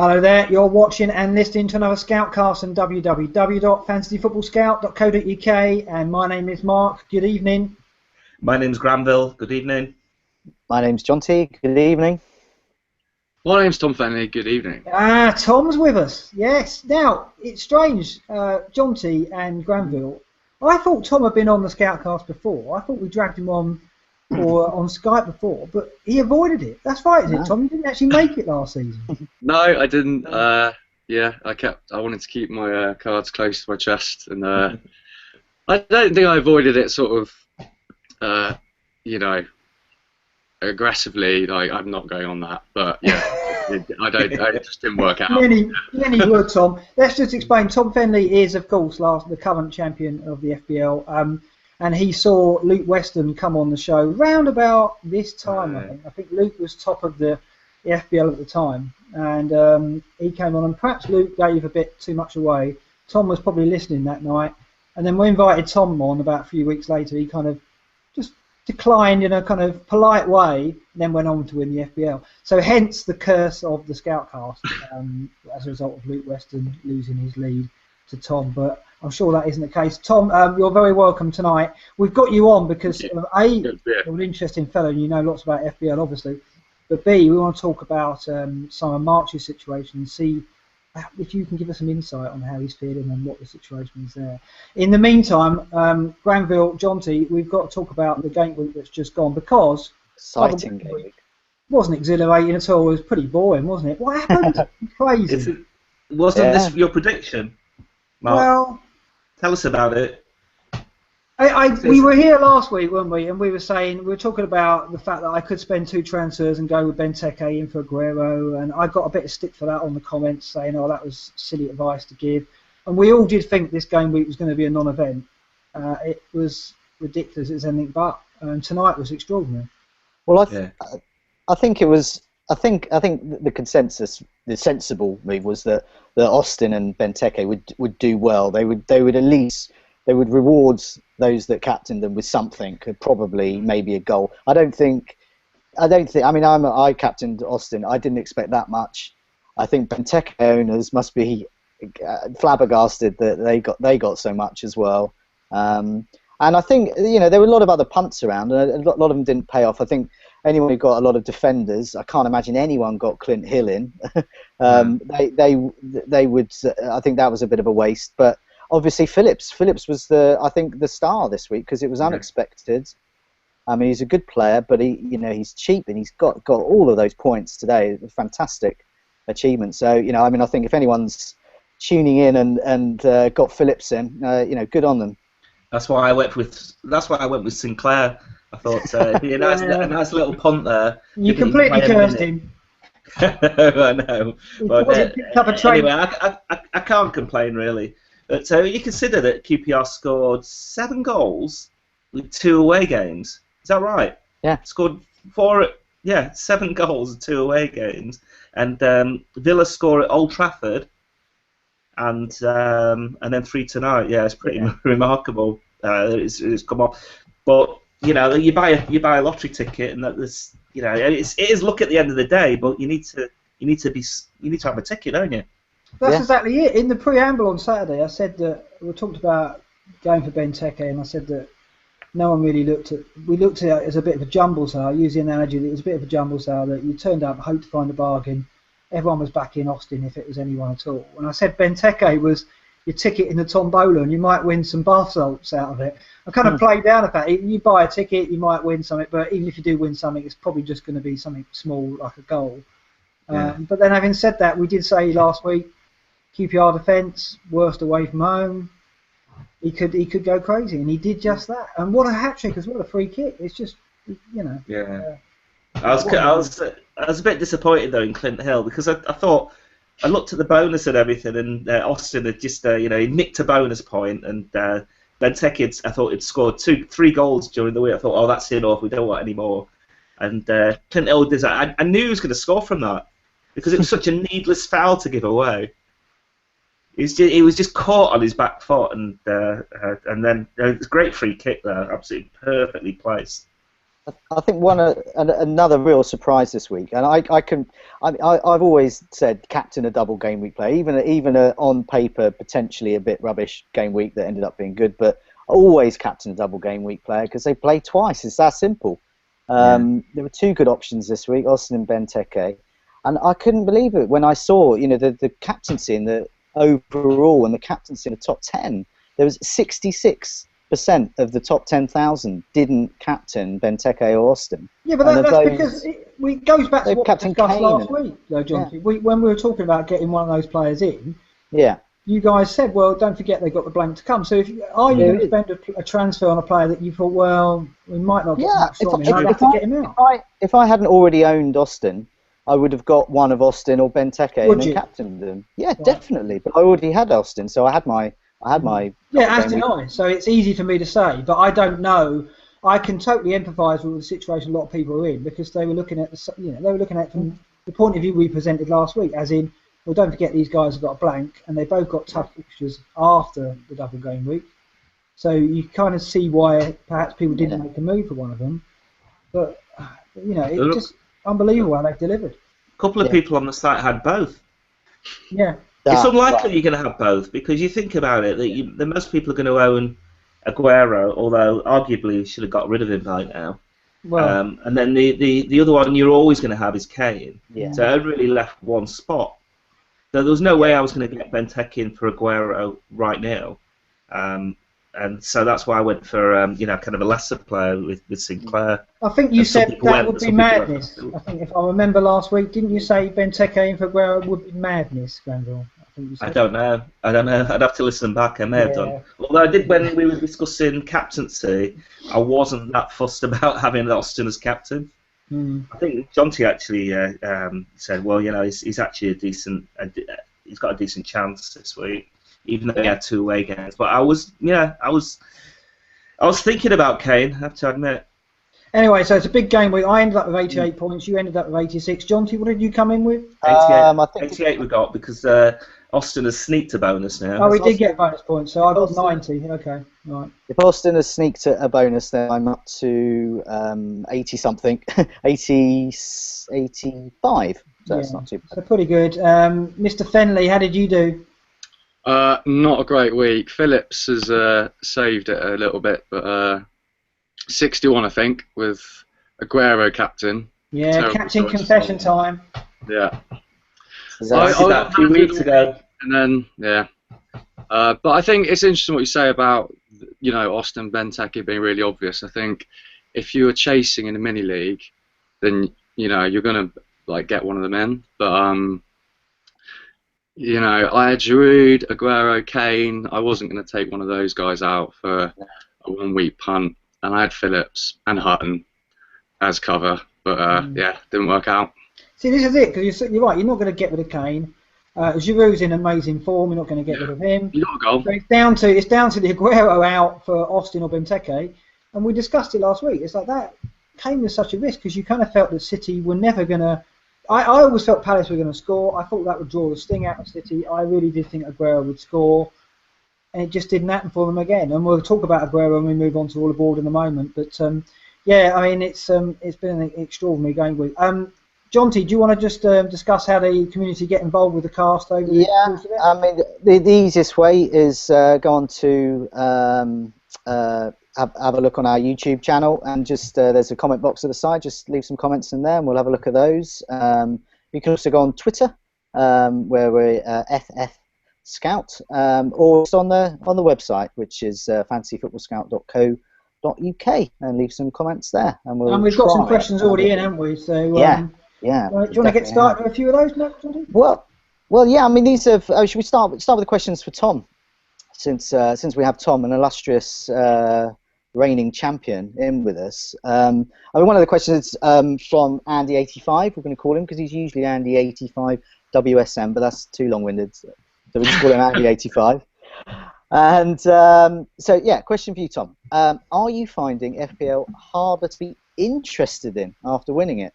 Hello there, you're watching and listening to another Scoutcast on www.fantasyfootballscout.co.uk, and my name is Mark. Good evening. My name's Granville. Good evening. My name's John T. Good evening. My name's Tom Fenley. Good evening. Tom's with us. Yes. Now, it's strange, John T and Granville. I thought Tom had been on the Scoutcast before. I thought we dragged him on or on Skype before, but he avoided it. That's right, isn't it, Tom? You didn't actually make it last season. No, I didn't. Yeah, I wanted to keep my cards close to my chest, and I don't think I avoided it sort of, aggressively. Like, I'm not going on that, but yeah, it just didn't work out. Many would, Tom. Let's just explain. Tom Fenley is, of course, the current champion of the FBL. And he saw Luke Weston come on the show round about this time, I think. I think Luke was top of the FBL at the time. And he came on, and perhaps Luke gave a bit too much away. Tom was probably listening that night. And then we invited Tom on about a few weeks later. He kind of just declined in a kind of polite way, and then went on to win the FBL. So hence the curse of the Scoutcast as a result of Luke Weston losing his lead to Tom. But I'm sure that isn't the case. Tom, you're very welcome tonight. We've got you on because you're an interesting fellow and you know lots about FBL, obviously. But B, we want to talk about some of March's situation and see if you can give us some insight on how he's feeling and what the situation is there. In the meantime, Granville, John T, we've got to talk about the game week that's just gone because Exciting game week. Wasn't exhilarating at all. It was pretty boring, wasn't it? What happened? Crazy. Wasn't this your prediction, Mark? Well, tell us about it. We were here last week, weren't we? And we were talking about the fact that I could spend 2 transfers and go with Benteke in for Aguero, and I got a bit of stick for that on the comments, saying, "Oh, that was silly advice to give." And we all did think this game week was going to be a non-event. It was ridiculous as anything but. And tonight was extraordinary. Well, I think it was. I think the consensus, the sensible move was that Austin and Benteke would do well. They would at least reward those that captained them with something, probably maybe a goal. I think. I mean, I captained Austin. I didn't expect that much. I think Benteke owners must be flabbergasted that they got so much as well. And I think there were a lot of other punts around, and a lot of them didn't pay off. I think anyone who got a lot of defenders, I can't imagine anyone got Clint Hill in. They would. I think that was a bit of a waste. But obviously Phillips was the star this week because it was unexpected. I mean, he's a good player, but he's cheap and he's got all of those points today. Fantastic achievement. So I mean, I think if anyone's tuning in and got Phillips in, good on them. That's why I went with Sinclair. I thought it'd be a nice little punt there. You completely cursed him. I know. But anyway, I can't complain really. But you consider that QPR scored 7 goals with 2 away games. Is that right? Yeah. Scored 7 goals and 2 away games. And Villa score at Old Trafford. And then 3 tonight. Yeah, it's pretty remarkable. It's come off, but you buy a lottery ticket, and it is luck at the end of the day. But you need to have a ticket, don't you? That's exactly it. In the preamble on Saturday, I said that we talked about going for Benteke, and I said that no one really looked at. We looked at it as a bit of a jumble sale. I use the analogy that it was a bit of a jumble sale that you turned up, hoped to find a bargain. Everyone was back in Austin if it was anyone at all. And I said Benteke was your ticket in the tombola, and you might win some bath salts out of it. I kind of played down the fact you buy a ticket, you might win something, but even if you do win something, it's probably just going to be something small like a goal. But then, having said that, we did say last week, QPR defence worst away from home. He could go crazy, and he did just that. And what a hat trick as well, a free kick. It's just Yeah. I was a bit disappointed though in Clint Hill because I thought. I looked at the bonus and everything, and Austin had just, he nicked a bonus point, and Benteke, I thought, had scored 3 goals during the week. I thought, oh, that's enough, we don't want any more. And Clint Hill did that. I knew he was going to score from that, because it was such a needless foul to give away. He was just caught on his back foot, and then it was a great free kick there, absolutely perfectly placed. I think another real surprise this week, and I've always said captain a double game week player, even a on paper potentially a bit rubbish game week that ended up being good, but always captain a double game week player because they play twice. It's that simple. There were two good options this week, Austin and Benteke, and I couldn't believe it when I saw the captaincy in the overall and the captaincy in the top 10. There was 66% of the top 10,000 didn't captain Benteke or Austin. Yeah, but that's because it goes back to what we discussed last week, though, John. Yeah. When we were talking about getting one of those players in, you guys said, well, don't forget they've got the blank to come. So are you going to spend a transfer on a player that you thought, well, we might not get much from him, I'd have to get him out? If I hadn't already owned Austin, I would have got one of Austin or Benteke and then captained them. Yeah, right. Definitely. But I already had Austin, so I had my as did I. So it's easy for me to say, but I don't know. I can totally empathise with the situation a lot of people are in because they were looking at from the point of view we presented last week, as in, well, don't forget these guys have got a blank and they both got tough fixtures after the double game week. So you kind of see why perhaps people didn't make a move for one of them, but it's just unbelievable how they've delivered. A couple of people on the site had both. Yeah. It's unlikely you're going to have both because you think about it that most people are going to own Aguero, although arguably you should have got rid of him by now. Well, and then the other one you're always going to have is Kane. Yeah. So I really left one spot. So there was no way I was going to get Benteke in for Aguero right now. And so that's why I went for kind of a lesser player with Sinclair. I think you said that would be madness. I think if I remember last week, didn't you say Benteke in for Aguero would be madness, Granville? I don't know. I'd have to listen back. I may have done. Although I did when we were discussing captaincy, I wasn't that fussed about having Austin as captain. I think Jonty actually said, well, he's actually he's got a decent chance this week, even though he had 2 away games. But I was thinking about Kane, I have to admit. Anyway, so it's a big game week. I ended up with 88 points. You ended up with 86. Jonty, what did you come in with? 88. I think 88 we got because Austin has sneaked a bonus now. Oh, we did get bonus points, so I got 90. Okay, right. If Austin has sneaked a bonus, then I'm up to 80-something. 85. So that's not too bad. So pretty good. Mr. Fenley, how did you do? Not a great week. Phillips has saved it a little bit, but 61, I think, with Aguero captain. Yeah, captain confession time. Yeah. I that a few weeks ago. And then, but I think it's interesting what you say about, Austin Benteke being really obvious. I think if you were chasing in a mini league, then, you're going to, get one of them in. But, I had Giroud, Aguero, Kane. I wasn't going to take one of those guys out for a 1-week punt. And I had Phillips and Hutton as cover, but didn't work out. See, this is it, because you're right, you're not going to get rid of Kane. Giroud's in amazing form, you're not going to get rid of him. You got a goal. So it's down to the Aguero out for Austin or Benteke, and we discussed it last week. It's like that. Kane was such a risk, because you kind of felt that City were never going to... I always felt Palace were going to score. I thought that would draw the sting out of City. I really did think Aguero would score. And it just didn't happen for them again. And we'll talk about Aguero when we move on to all aboard in a moment. But it's been an extraordinary game week. Jonty, do you want to just discuss how the community get involved with the cast over the course of it? I mean, the easiest way is go on to have a look on our YouTube channel, and just there's a comment box at the side. Just leave some comments in there, and we'll have a look at those. You can also go on Twitter, where we're FFScout, or just on the website, which is fantasyfootballscout.co.uk, and leave some comments there. And we've got some questions already in, haven't we? So yeah. Do you want to get started with a few of those, Matt? Well, yeah. I mean, these have. Should we start with the questions for Tom, since we have Tom, an illustrious reigning champion, in with us. I mean, one of the questions from Andy85. We're going to call him because he's usually Andy85 WSM, but that's too long-winded. So we just call him Andy85. And so, yeah, question for you, Tom. Are you finding FPL harder to be interested in after winning it?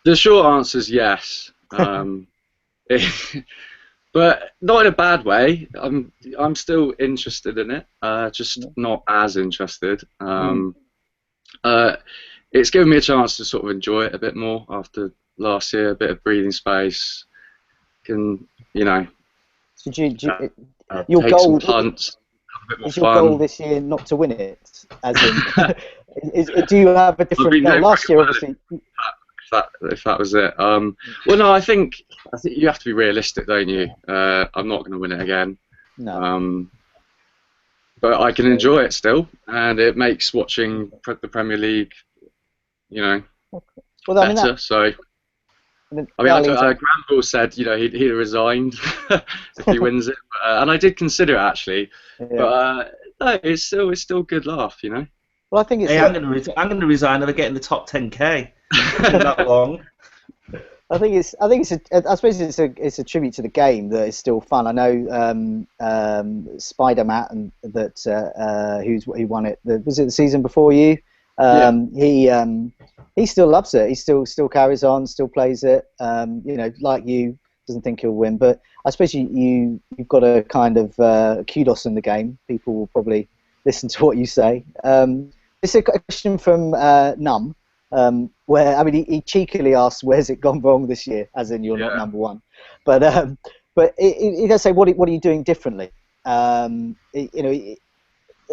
The short answer is yes, but not in a bad way. I'm still interested in it, just not as interested. It's given me a chance to sort of enjoy it a bit more after last year, a bit of breathing space. Can, you know, So your take goal some punts, have a bit more is your fun. goal this year not to win it? As in, do you have a different goal? no Last year, well, obviously. if that was it. Well, no, I think you have to be realistic, don't you? I'm not going to win it again. No. But I can enjoy it still, and it makes watching the Premier League, you know, better. Granville said, you know, he'd have resigned if he wins it, and I did consider it actually, but no, it's still a good laugh, you know. Well, I think it's. Hey, I'm going to resign if I get in the top 10k. Not long. I suppose it's a tribute to the game that it's still fun. I know Spider Matt and who won it. Was it the season before you? He still loves it. He still carries on, still plays it. You know, like you, doesn't think he'll win. But I suppose you've got a kind of kudos in the game. People will probably listen to what you say. It's a question from Num. Where, I mean, he cheekily asks, "Where's it gone wrong this year?" As in, you're not number one. But he does say, "What are you doing differently?" You know,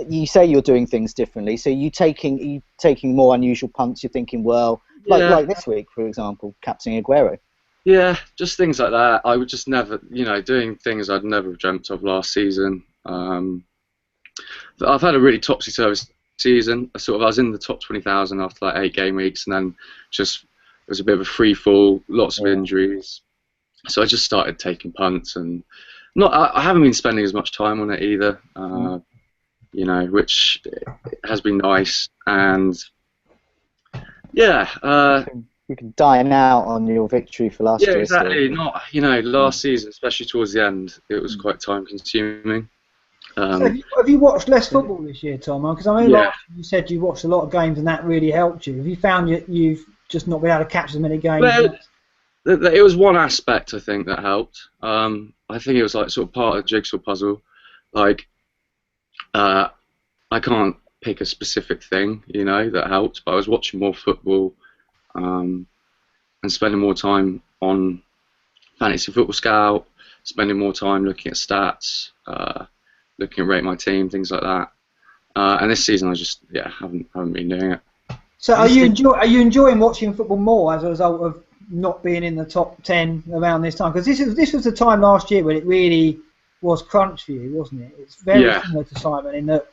you say you're doing things differently. So you taking more unusual punts. You're thinking, well, like this week, for example, captaining Aguero. Yeah, just things like that. I would just never, you know, doing things I'd never have dreamt of last season. I've had a really topsy-turvy season. I was in the top 20,000 after like 8 game weeks, and then just it was a bit of a free fall, lots of injuries. So I just started taking punts, and I haven't been spending as much time on it either. You know, which has been nice, and you can dine out on your victory for last year. Yeah, exactly. Not, you know, last season, especially towards the end, it was quite time consuming. So have you watched less football this year, Tom? Because I know last year you said you watched a lot of games and that really helped you. Have you found you've just not been able to catch as many games? Well, it was one aspect I think that helped. I think it was like sort of part of the jigsaw puzzle. Like, I can't pick a specific thing, you know, that helped, but I was watching more football and spending more time on Fantasy Football Scout, spending more time looking at stats, looking at Rate My Team, things like that. And this season I just haven't been doing it. So are you enjoying watching football more as a result of not being in the top 10 around this time? Because this was the time last year when it really was crunch for you, wasn't it? It's very similar to Simon in that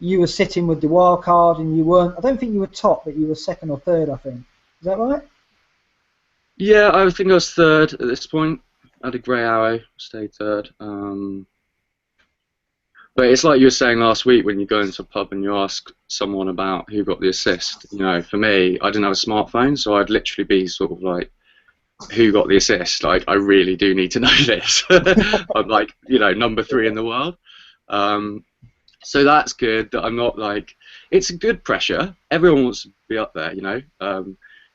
you were sitting with the wild card and you weren't. I don't think you were top, but you were second or third, I think. Is that right? Yeah, I think I was third at this point. I had a grey arrow, stayed third. But it's like you were saying last week when you go into a pub and you ask someone about who got the assist. You know, for me, I didn't have a smartphone, so I'd literally be sort of like, who got the assist? Like, I really do need to know this. I'm like, you know, number 3 in the world. So that's good that I'm not like, it's a good pressure. Everyone wants to be up there, you know.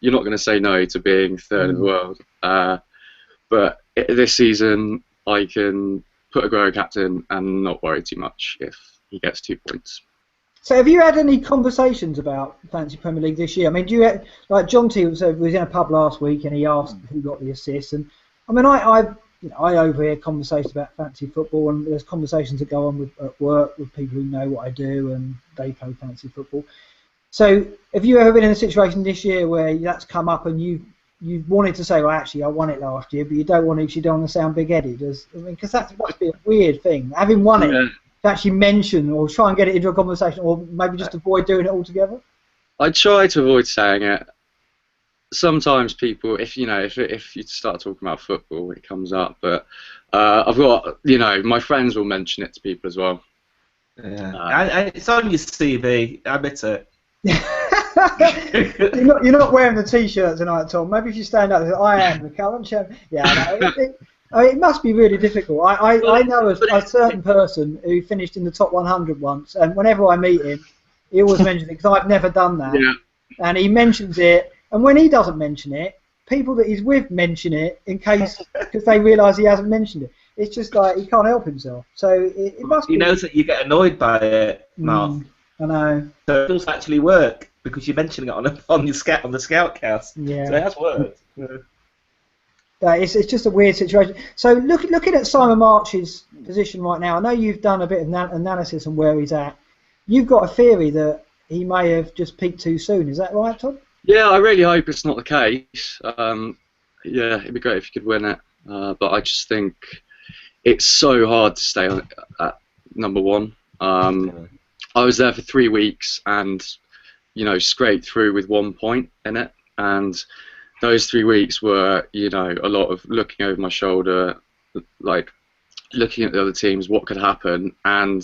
You're not going to say no to being third in the world. But this season, I can put Aguero captain and not worry too much if he gets 2 points. So have you had any conversations about Fantasy Premier League this year? I mean, do you like John T was in a pub last week and he asked who got the assist, and I mean I overhear conversations about fantasy football, and there's conversations that go on at work with people who know what I do and they play fantasy football. So have you ever been in a situation this year where that's come up and you wanted to say, well, actually, I won it last year, but you don't want to sound big-headed? Because that must be a weird thing. Having won it, to actually mention or try and get it into a conversation, or maybe just avoid doing it altogether? I try to avoid saying it. Sometimes people, if you start talking about football, it comes up. But I've got, you know, my friends will mention it to people as well. Yeah, it's on your CV. Admit it. You're not wearing the T-shirt tonight, Tom. Maybe if you stand up and say, I am the current champion. Yeah, no, it must be really difficult. I know a certain person who finished in the top 100 once, and whenever I meet him, he always mentions it because I've never done that. Yeah. And he mentions it, and when he doesn't mention it, people that he's with mention it in case, because they realise he hasn't mentioned it. It's just like he can't help himself. So it must be. He knows that you get annoyed by it, Mark. I know. So it does actually work. because you're mentioning it on the ScoutCast. Yeah. So it has worked. It's just a weird situation. So looking at Simon March's position right now, I know you've done a bit of analysis on where he's at. You've got a theory that he may have just peaked too soon. Is that right, Tom? Yeah, I really hope it's not the case. Yeah, it'd be great if you could win it. But I just think it's so hard to stay at number one. I was there for 3 weeks and, scraped through with 1 point in it. And those 3 weeks were, a lot of looking over my shoulder, like looking at the other teams, what could happen. And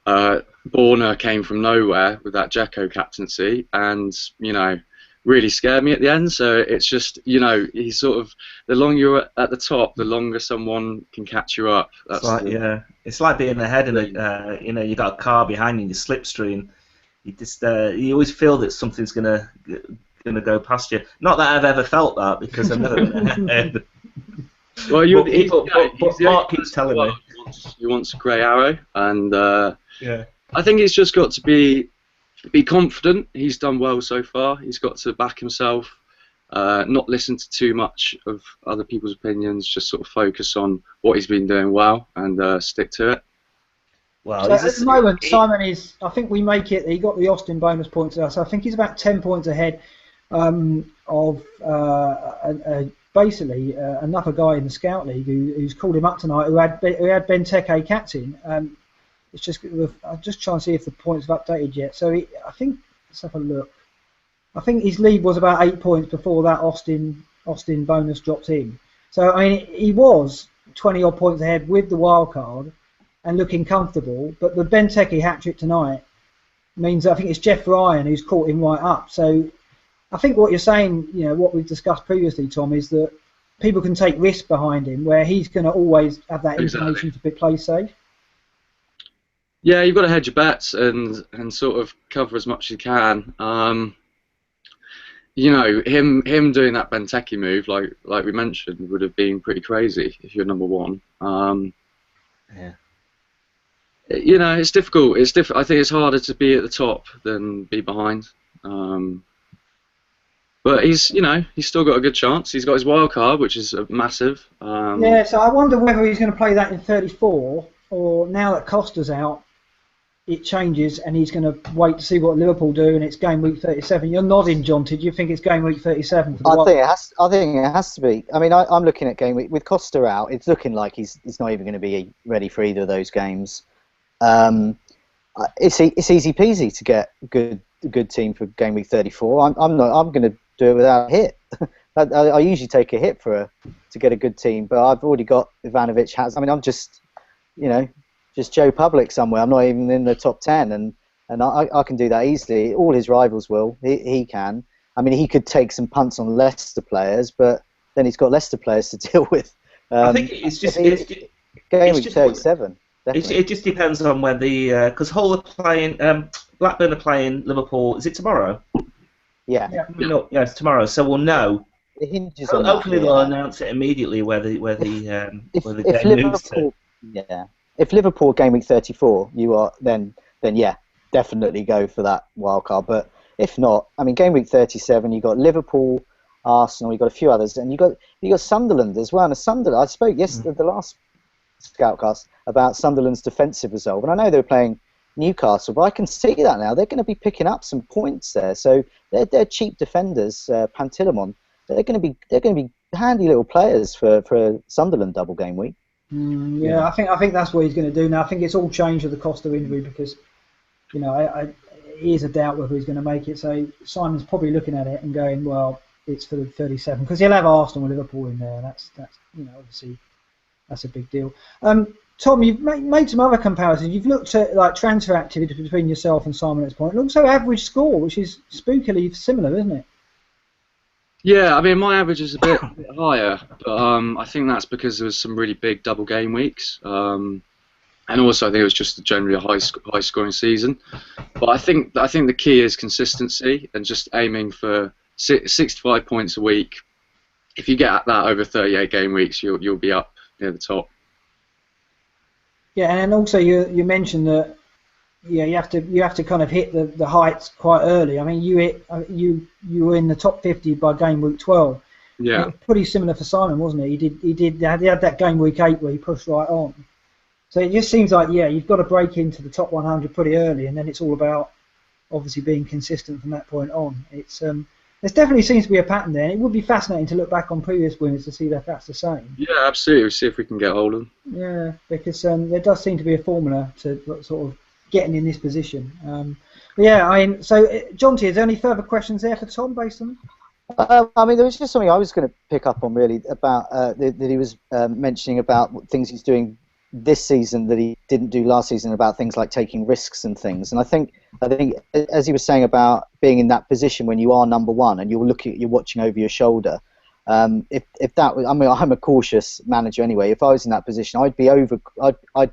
Borna came from nowhere with that Dzeko captaincy and, really scared me at the end. So it's just, he's sort of, the longer you're at the top, the longer someone can catch you up. That's it's like being ahead in a, you got a car behind you in your slipstream. You just, you always feel that something's gonna go past you. Not that I've ever felt that because I've never been ahead. Well, but Mark keeps telling me he wants a grey arrow, and yeah. I think he's just got to be confident. He's done well so far. He's got to back himself, not listen to too much of other people's opinions. Just sort of focus on what he's been doing well and stick to it. Well, so at the moment, Simon is. I think we make it. He got the Austin bonus points there, so I think he's about 10 points ahead of basically another guy in the Scout League who's called him up tonight. Who had Benteke captain. It's just I'm just trying to see if the points have updated yet. So I think let's have a look. I think his lead was about 8 points before that Austin bonus dropped in. So I mean he was 20 odd points ahead with the wild card and looking comfortable. But the Benteke hat trick tonight means I think it's Jeff Ryan who's caught him right up. So I think what you're saying, what we've discussed previously, Tom, is that people can take risks behind him where he's going to always have that information to play safe. Yeah, you've got to hedge your bets and sort of cover as much as you can. Him doing that Benteke move, like we mentioned, would have been pretty crazy if you're number one. Yeah. It's difficult. I think it's harder to be at the top than be behind. But he's still got a good chance. He's got his wild card, which is massive. Yeah, so I wonder whether he's going to play that in 34, or now that Costa's out, it changes, and he's going to wait to see what Liverpool do, and it's game week 37. You're nodding, John. Did you think it's game week 37? I think it has to be. I mean, I'm looking at game week with Costa out. It's looking like he's not even going to be ready for either of those games. It's easy peasy to get a good team for game week 34. I'm going to do it without a hit. I usually take a hit to get a good team, but I've already got Ivanovic. I'm just Joe Public somewhere. I'm not even in the top 10, and I can do that easily. All his rivals will. He can. I mean, he could take some punts on Leicester players, but then he's got Leicester players to deal with. I think it's just game week 37. It just depends on when because Hull are playing, Blackburn are playing Liverpool. Is it tomorrow? Yeah. No, it's tomorrow. So we'll know. It hinges on hopefully they'll announce it immediately where the game moves to. Yeah. If Liverpool game week 34, you are then yeah, definitely go for that wild card. But if not, I mean, game week 37, you got Liverpool, Arsenal, you got a few others, and you got Sunderland as well. And Sunderland, I spoke yesterday, the last Scoutcast, about Sunderland's defensive resolve, and I know they're playing Newcastle, but I can see that now they're going to be picking up some points there. So they're cheap defenders. Pantilimon, they're going to be handy little players for a Sunderland double game week. Yeah, I think that's what he's going to do now. I think it's all changed with the Costa injury because, it is a doubt whether he's going to make it. So Simon's probably looking at it and going, well, it's for the 37 because he'll have Arsenal and Liverpool in there. And that's obviously that's a big deal. Tom, you've made some other comparisons. You've looked at transfer activity between yourself and Simon at this point, and also average score, which is spookily similar, isn't it? Yeah, I mean, my average is a bit higher, but I think that's because there was some really big double game weeks, and also I think it was just generally a high scoring season. But I think the key is consistency and just aiming for 65 points a week. If you get that over 38 game weeks, you'll be up near the top. Yeah, and also you mentioned that yeah, you have to kind of hit the heights quite early. I mean, you were in the top 50 by game week 12. Yeah. It was pretty similar for Simon, wasn't it? He had that game week 8 where he pushed right on. So it just seems like, yeah, you've got to break into the top 100 pretty early, and then it's all about obviously being consistent from that point on. It's there definitely seems to be a pattern there, and it would be fascinating to look back on previous winners to see that that's the same. Yeah, absolutely. We'll see if we can get hold of them. Yeah, because there does seem to be a formula to sort of getting in this position. But yeah, I mean, so John T, is there any further questions there for Tom based on? I mean, there was just something I was going to pick up on really about that he was mentioning about things he's doing this season that he didn't do last season, about things like taking risks and things. And I think as he was saying about being in that position when you are number one and you're watching over your shoulder. If that was, I mean, I'm a cautious manager anyway. If I was in that position, I'd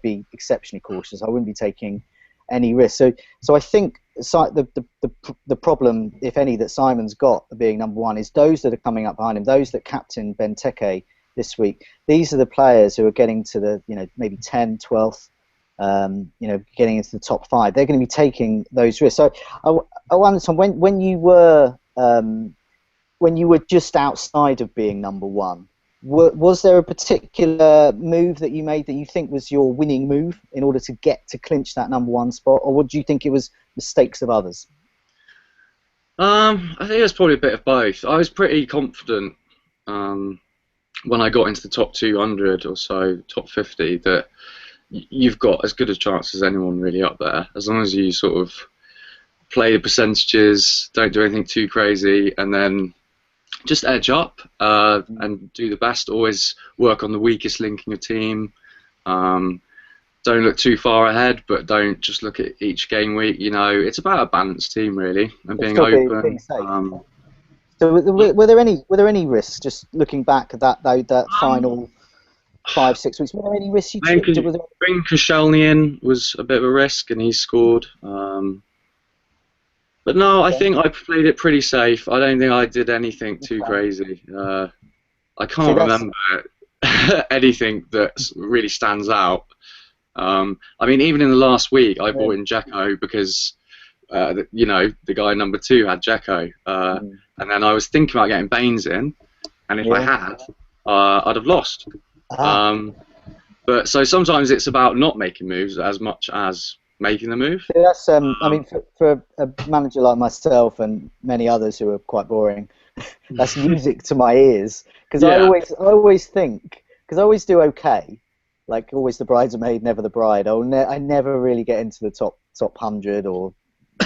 be exceptionally cautious. I wouldn't be taking any risk. So I think the problem, if any, that Simon's got being number one is those that are coming up behind him, those that captain Benteke this week. These are the players who are getting to the, maybe 10th, 12th, getting into the top 5. They're going to be taking those risks. So I wonder, Tom, when you were just outside of being number one, was there a particular move that you made that you think was your winning move in order to clinch that number one spot, or do you think it was mistakes of others? I think it was probably a bit of both. I was pretty confident when I got into the top 200 or so, top 50, that you've got as good a chance as anyone really up there, as long as you sort of play the percentages, don't do anything too crazy, and then just edge up and do the best. Always work on the weakest link in your team. Don't look too far ahead, but don't just look at each game week. It's about a balanced team really, and being open. Being safe. So were there any risks? Just looking back at that final 5-6 weeks, were there any risks you took? Bringing Koscielny in was a bit of a risk, and he scored. But no, I think I played it pretty safe. I don't think I did anything too crazy. I can't remember anything that really stands out. I mean, even in the last week, I bought in Dzeko because the guy number 2 had Dzeko, and then I was thinking about getting Baines in, and if I had, I'd have lost. But so sometimes it's about not making moves as much as making the move. So that's I mean, for a manager like myself and many others who are quite boring, that's music to my ears, because I always think, because I always do okay, like always the bridesmaid, never the bride. I never really get into the top 100 or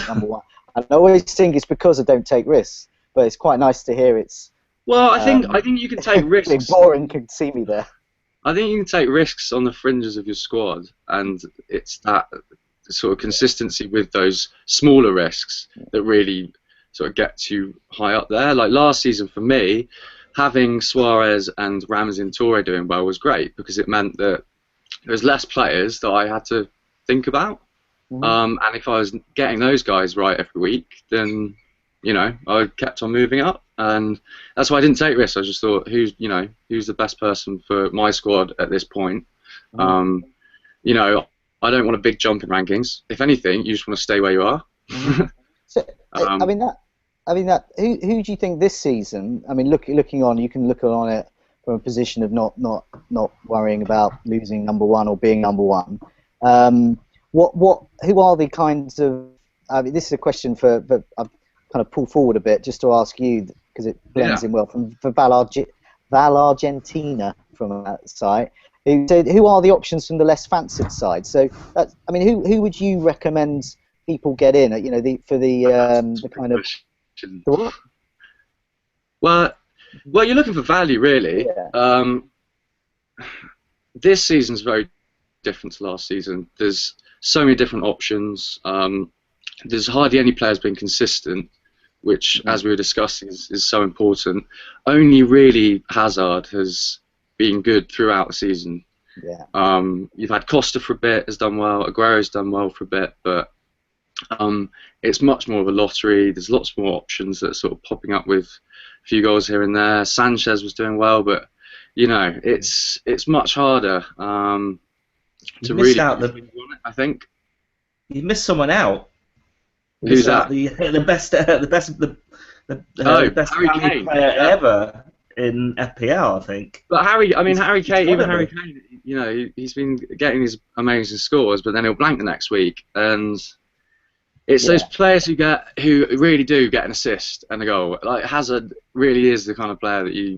number one. And I always think it's because I don't take risks, but it's quite nice to hear it's. Well, I think you can take risks. Boring can see me there. I think you can take risks on the fringes of your squad, and it's that sort of consistency with those smaller risks that really sort of gets you high up there. Like last season for me, having Suarez and Ramsey and Toure doing well was great, because it meant that there was less players that I had to think about. And if I was getting those guys right every week, then I kept on moving up, and that's why I didn't take risks. I just thought, who's the best person for my squad at this point? I don't want a big jump in rankings. If anything, you just want to stay where you are. So, I mean that. Who do you think this season? I mean, looking on, you can look on it from a position of not worrying about losing number one or being number one. Who are the kinds of? I mean, this is a question for I've kind of pulled forward a bit just to ask you, because it blends in well for Val Argentina from that site. Who are the options from the less fancied side? So, I mean, who would you recommend people get in? For the kind of. The what? Well, you're looking for value, really. Yeah. This season's very different to last season. There's so many different options. There's hardly any players being consistent, which, as we were discussing, is so important. Only really Hazard has been good throughout the season. Yeah. You've had Costa for a bit, has done well. Aguero's done well for a bit, but it's much more of a lottery. There's lots more options that are sort of popping up with a few goals here and there. Sanchez was doing well, but it's much harder to really. I think. you missed someone out. Who's that? The best Harry Kane player ever in FPL, I think. But Harry Kane, Harry Kane, you know, he's been getting his amazing scores, but then he'll blank the next week, and it's those players who really do get an assist and a goal. Like Hazard really is the kind of player that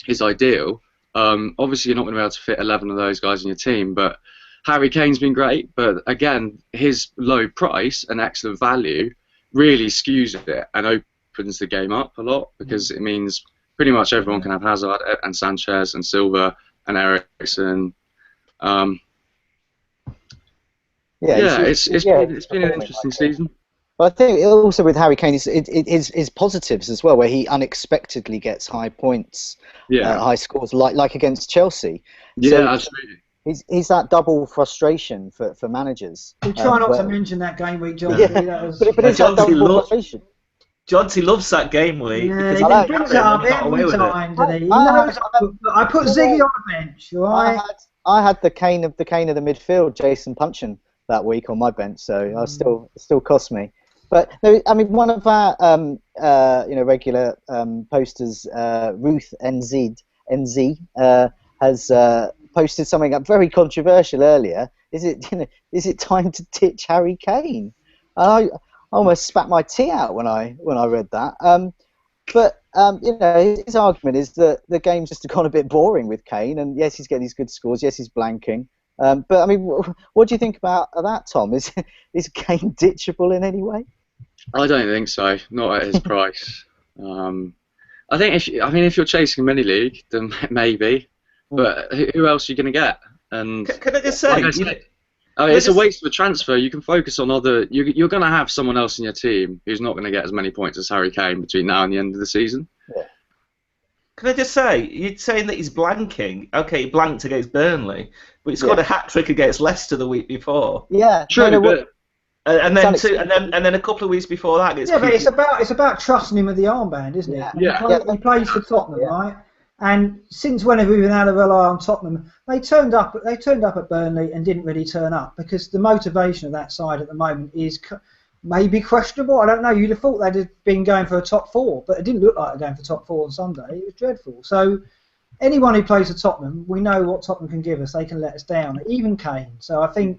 is ideal. Obviously, you're not going to be able to fit 11 of those guys in your team, but Harry Kane's been great. But again, his low price and excellent value really skews it and opens the game up a lot, because it means pretty much everyone can have Hazard and Sanchez and Silva and Eriksen. It's been an interesting season. But I think also with Harry Kane, his positives as well, where he unexpectedly gets high points, high scores, like against Chelsea. Yeah, absolutely. He's that double frustration for managers. We try not to mention that game week, John. Yeah, but it's that double frustration. Johnsy loves that game week. Yeah, he brings it up every time, doesn't he? I put Ziggy on the bench, right? I had the Kane of the midfield, Jason Punchin, that week on my bench, so I still cost me. But no, I mean, one of our regular posters, Ruth NZ has posted something up very controversial earlier. Is it time to ditch Harry Kane? I almost spat my tea out when I read that. But his argument is that the game's just gone a bit boring with Kane, and yes, he's getting these good scores, yes, he's blanking. But I mean, what do you think about that, Tom? Is Kane ditchable in any way? I don't think so. Not at his price. I think if you're chasing mini league, then maybe. But who else are you going to get? And can I just say, it's a waste of a transfer. You can focus on other. You're going to have someone else in your team who's not going to get as many points as Harry Kane between now and the end of the season. Yeah. Can I just say, you're saying that he's blanking. Okay, he blanked against Burnley, but he scored a hat trick against Leicester the week before. Yeah, true. But and then a couple of weeks before that, but it's about trusting him with the armband, isn't it? Yeah. He plays for Tottenham, right? And since whenever we've been able to rely on Tottenham, they turned up at Burnley and didn't really turn up, because the motivation of that side at the moment is maybe questionable. I don't know. You'd have thought they'd have been going for a top four, but it didn't look like they're going for top four on Sunday. It was dreadful. So anyone who plays for Tottenham, we know what Tottenham can give us. They can let us down, even Kane. So I think.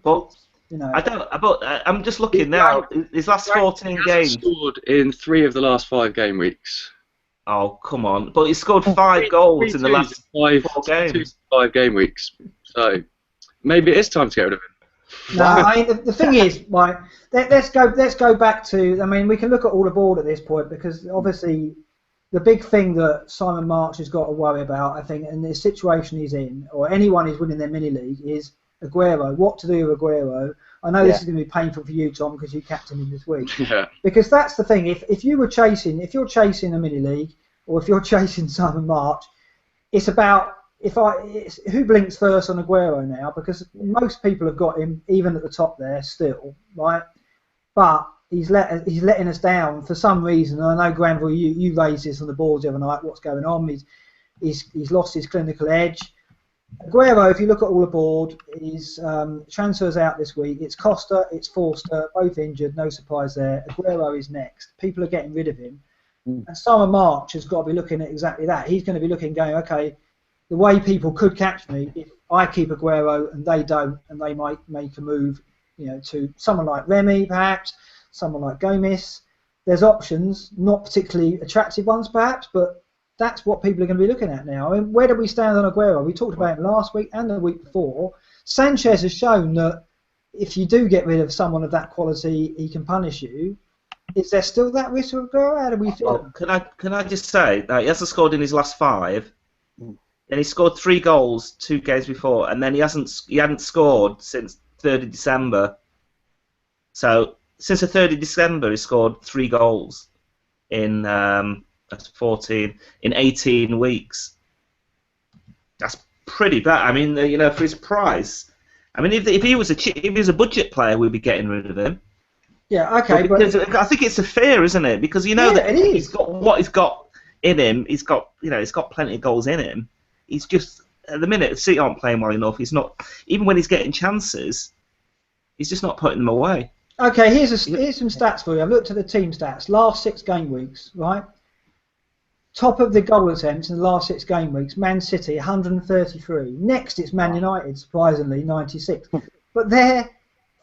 I'm just looking now. His last 14 games. Scored in 3 of the last 5 game weeks. Oh, come on. But he scored 5 goals in the last 4 games. 5 game weeks. So maybe it is time to get rid of him. No, I mean, the thing is, right, let's go back to, I mean, we can look at all the board at this point, because obviously the big thing that Simon March has got to worry about, I think, in the situation he's in, or anyone who's winning their mini league, is Aguero. What to do with Aguero? I know this is going to be painful for you, Tom, because you captained him this week. Yeah. Because that's the thing. If you're chasing a mini league, or if you're chasing Simon March, it's about who blinks first on Aguero now, because most people have got him even at the top there still, right? But he's letting us down for some reason. And I know, Granville, you raised this on the boards the other night. What's going on? He's lost his clinical edge. Aguero, if you look at all the board, his transfers out this week. It's Costa, it's Forster, both injured, no surprise there. Aguero is next. People are getting rid of him. And Simon March has got to be looking at exactly that. He's going to be looking, going, okay, the way people could catch me if I keep Aguero and they don't, and they might make a move, to someone like Remy, perhaps, someone like Gomez. There's options, not particularly attractive ones, perhaps, but that's what people are going to be looking at now. I mean, where do we stand on Aguero? We talked about him last week and the week before. Sanchez has shown that if you do get rid of someone of that quality, he can punish you. Is there still that risk of Aguero? How do we feel? Can I just say that he hasn't scored in his last 5, and he scored 3 goals 2 games before, and then he hadn't scored since 3rd of December. So since the 3rd of December, he scored 3 goals in that's 14 in 18 weeks. That's pretty bad. I mean, for his price. I mean, if he was a budget player, we'd be getting rid of him. Yeah, okay, but I think it's a fear, isn't it? Because that he's got what he's got in him. He's got plenty of goals in him. He's just at the minute City aren't playing well enough. He's not, even when he's getting chances. he's just not putting them away. Okay, here's some stats for you. I've looked at the team stats. Last 6 game weeks, right? Top of the goal attempts in the last 6 game weeks, Man City 133. Next, it's Man United, surprisingly 96. But they're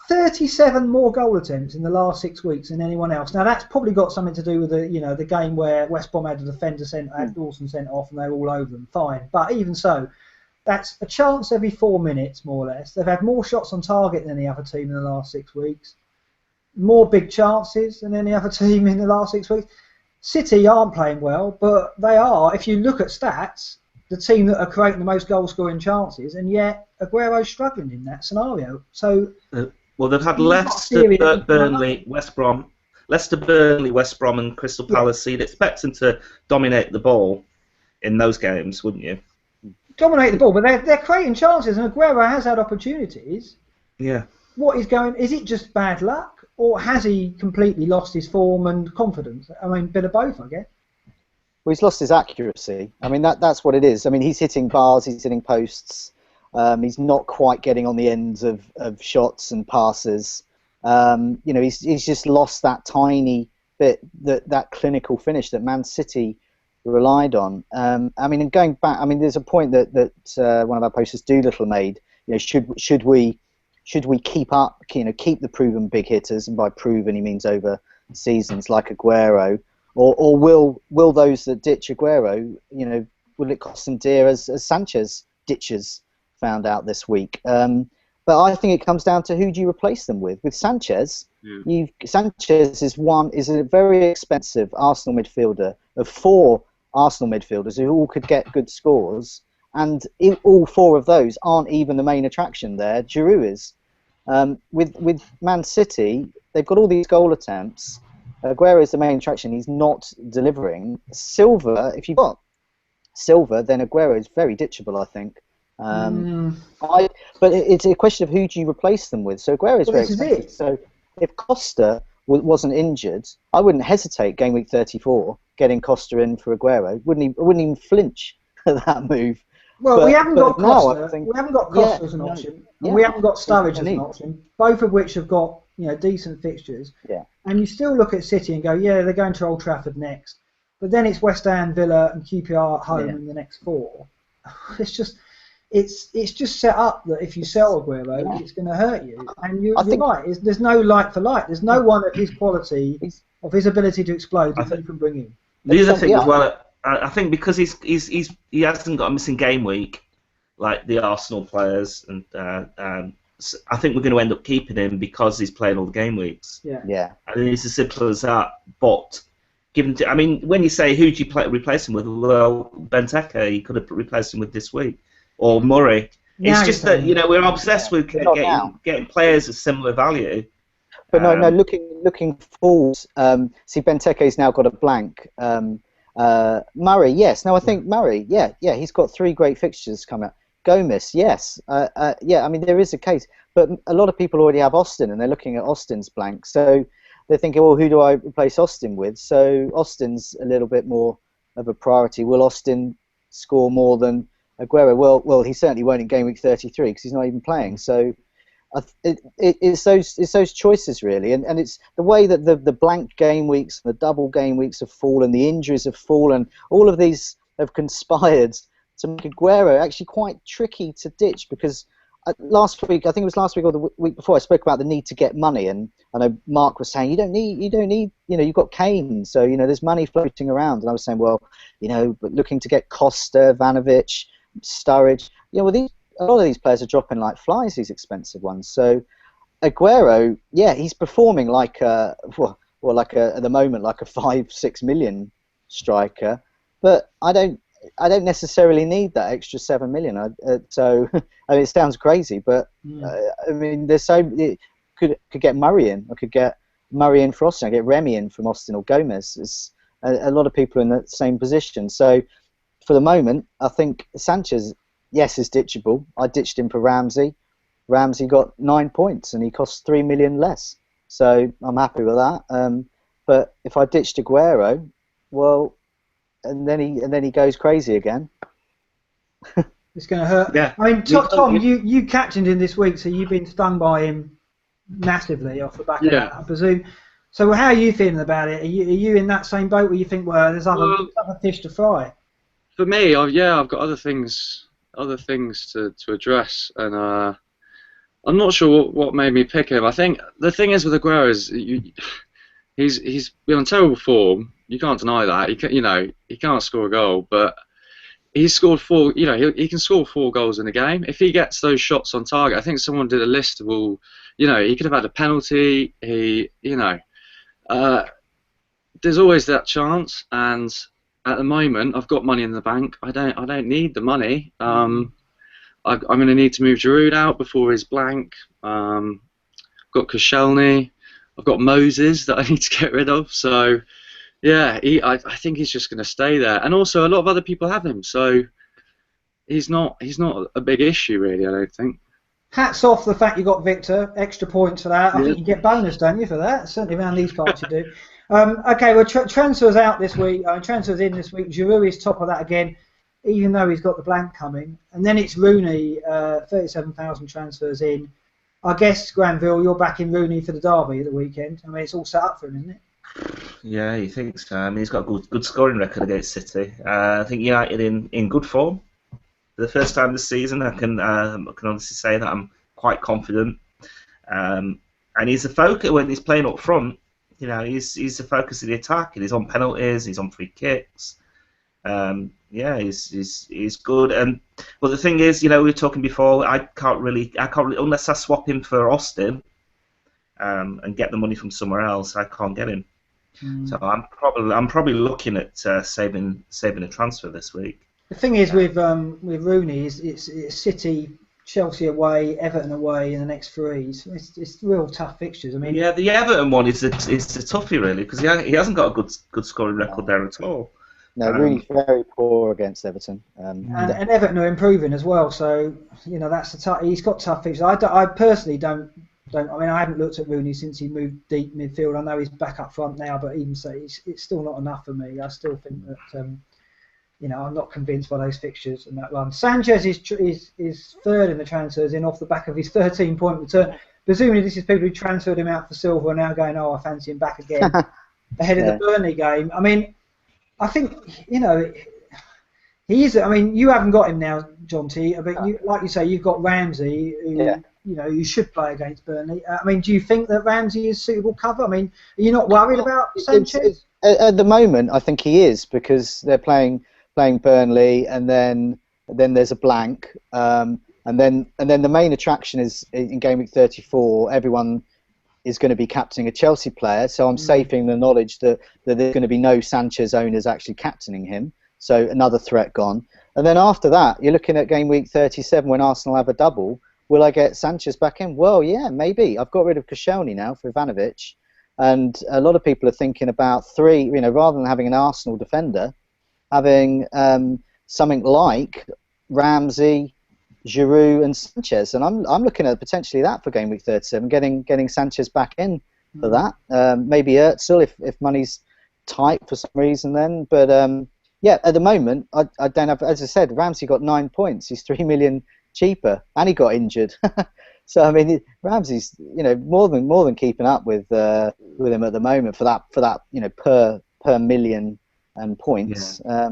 37 more goal attempts in the last 6 weeks than anyone else. Now that's probably got something to do with the game where West Brom had a defender had Dawson sent off and they were all over them. Fine, but even so, that's a chance every 4 minutes more or less. They've had more shots on target than any other team in the last 6 weeks. More big chances than any other team in the last 6 weeks. City aren't playing well, but they are, if you look at stats, the team that are creating the most goal-scoring chances, and yet Aguero's struggling in that scenario. So, well, they've had Leicester, Burnley, West Brom, and Crystal Palace. So you'd expect them to dominate the ball in those games, wouldn't you? Dominate the ball, but they're creating chances, and Aguero has had opportunities. Yeah. What is going? Is it just bad luck? Or has he completely lost his form and confidence? I mean, a bit of both, I guess. Well, he's lost his accuracy. I mean, that's what it is. I mean, he's hitting bars, he's hitting posts. He's not quite getting on the ends of shots and passes. He's just lost that tiny bit, that clinical finish that Man City relied on. I mean, and going back, I mean, there's a point that one of our posters, Doolittle, made. Should we keep up, keep the proven big hitters, and by proven he means over seasons, like Aguero, or will those that ditch Aguero, will it cost them dear, as Sanchez ditches found out this week? But I think it comes down to who do you replace them with. With Sanchez, Sanchez is a very expensive Arsenal midfielder of 4 Arsenal midfielders who all could get good scores. And all 4 of those aren't even the main attraction there. Giroud is. With Man City, they've got all these goal attempts. Aguero is the main attraction. He's not delivering. Silva, if you've got Silva, then Aguero is very ditchable, I think. But it's a question of who do you replace them with. So Aguero is very expensive. So if Costa wasn't injured, I wouldn't hesitate game week 34 getting Costa in for Aguero. Wouldn't even flinch at that move. Well, we haven't got Costa. We haven't got Costa as an option. And we haven't got Sturridge as an option. Both of which have got decent fixtures. Yeah. And you still look at City and go, yeah, they're going to Old Trafford next. But then it's West Ham, Villa, and QPR at home in the next 4. It's just set up that if you sell Aguero, it's going to hurt you. And you're right. There's no like for like. There's no one at his quality, of his ability to explode that you can bring in. The other thing as well, I think because he hasn't got a missing game week like the Arsenal players, and I think we're going to end up keeping him because he's playing all the game weeks. Yeah. I mean, it's as simple as that. But when you say who do you replace him with, well, Benteke, you could have replaced him with this week, or Murray. It's just that we're obsessed with getting players of similar value. But no, looking forward, see, Benteke's now got a blank. Murray, yes. No, I think Murray, he's got 3 great fixtures coming up. Gomez, yes. I mean, there is a case. But a lot of people already have Austin, and they're looking at Austin's blank. So they're thinking, well, who do I replace Austin with? So Austin's a little bit more of a priority. Will Austin score more than Aguero? Well, he certainly won't in game week 33 because he's not even playing. So it's those choices really, and it's the way that the blank game weeks, the double game weeks have fallen, the injuries have fallen, all of these have conspired to make Aguero actually quite tricky to ditch, because last week, I think it was last week or the week before, I spoke about the need to get money, and I know Mark was saying you don't need you've got Kane, so there's money floating around, and I was saying, well, but looking to get Costa, Ivanovic, Sturridge, a lot of these players are dropping like flies, these expensive ones. So Aguero, he's performing like at the moment like a 5-6 million striker, but I don't necessarily need that extra 7 million. So I mean, it sounds crazy, but I mean, could get Murray in. I could get Murray in for Austin. I get Remy in from Austin, or Gomez. It's a lot of people in the same position. So for the moment, I think Sanchez, yes, is ditchable. I ditched him for Ramsey. Ramsey got 9 points and he costs 3 million less. So I'm happy with that. But if I ditched Aguero, well, and then he goes crazy again. It's going to hurt. Yeah. I mean, Tom, you captained him this week, so you've been stung by him massively off the back of that, I presume. So how are you feeling about it? Are you in that same boat where you think, well, there's other fish to fry? For me, I've got other things to address, and I'm not sure what made me pick him. I think the thing is with Aguero is he's been on terrible form. You can't deny that. He can't score a goal, but he's scored 4. He can score 4 goals in a game if he gets those shots on target. I think someone did a list of all. He could have had a penalty. There's always that chance, and at the moment I've got money in the bank. I don't need the money. I'm going to need to move Giroud out before he's blank. I've got Koscielny. I've got Moses that I need to get rid of. So, yeah, I think he's just going to stay there. And also, a lot of other people have him, so he's not a big issue really. I don't think. Hats off the fact you got Victor. Extra points for that. I think you get bonus, don't you, for that? Certainly around these parts you do. Okay, well, transfers out this week. Transfers in this week. Giroud is top of that again, even though he's got the blank coming. And then it's Rooney, 37,000 transfers in. I guess, Granville, you're backing Rooney for the derby at the weekend. I mean, it's all set up for him, isn't it? Yeah, you think so. I mean, he's got a good scoring record against City. I think United in good form. For the first time this season, I can honestly say that I'm quite confident. And he's a focus when he's playing up front. He's the focus of the attack. And he's on penalties. He's on free kicks. Yeah, he's good. But the thing is, we were talking before. I can't really unless I swap him for Austin, and get the money from somewhere else. I can't get him. So I'm probably looking at saving a transfer this week. The thing is with Rooney is it's City, Chelsea away, Everton away in the next 3. So it's real tough fixtures. I mean, yeah, the Everton one is a toughie really because he hasn't got a good scoring record there at all. No, Rooney's very poor against Everton. And Everton are improving as well, so that's he's got tough fixtures. I personally don't. I mean, I haven't looked at Rooney since he moved deep midfield. I know he's back up front now, but even so, it's still not enough for me. I still think that I'm not convinced by those fixtures and that run. Sanchez is third in the transfers in off the back of his 13-point return. Presumably, this is people who transferred him out for Silva and now going, I fancy him back again ahead of the Burnley game. I mean, I think he is. I mean, you haven't got him now, John T. But like you say, you've got Ramsey, who you should play against Burnley. I mean, do you think that Ramsey is suitable cover? I mean, are you not worried about Sanchez? At the moment, I think he is because they're playing Burnley, and then there's a blank, and then the main attraction is in game week 34. Everyone is going to be captaining a Chelsea player, so I'm safe in the knowledge that there's going to be no Sanchez owners actually captaining him. So another threat gone. And then after that, you're looking at game week 37 when Arsenal have a double. Will I get Sanchez back in? Well, yeah, maybe. I've got rid of Koscielny now for Ivanovic, and a lot of people are thinking about 3. Rather than having an Arsenal defender, having something like Ramsey, Giroud and Sanchez, and I'm looking at potentially that for game week 37, getting Sanchez back in for that. Maybe Özil if money's tight for some reason then, but yeah, at the moment I don't have. As I said, Ramsey got 9 points. He's 3 million cheaper, and he got injured. So I mean, Ramsey's more than keeping up with him at the moment for that per million and points. Yeah.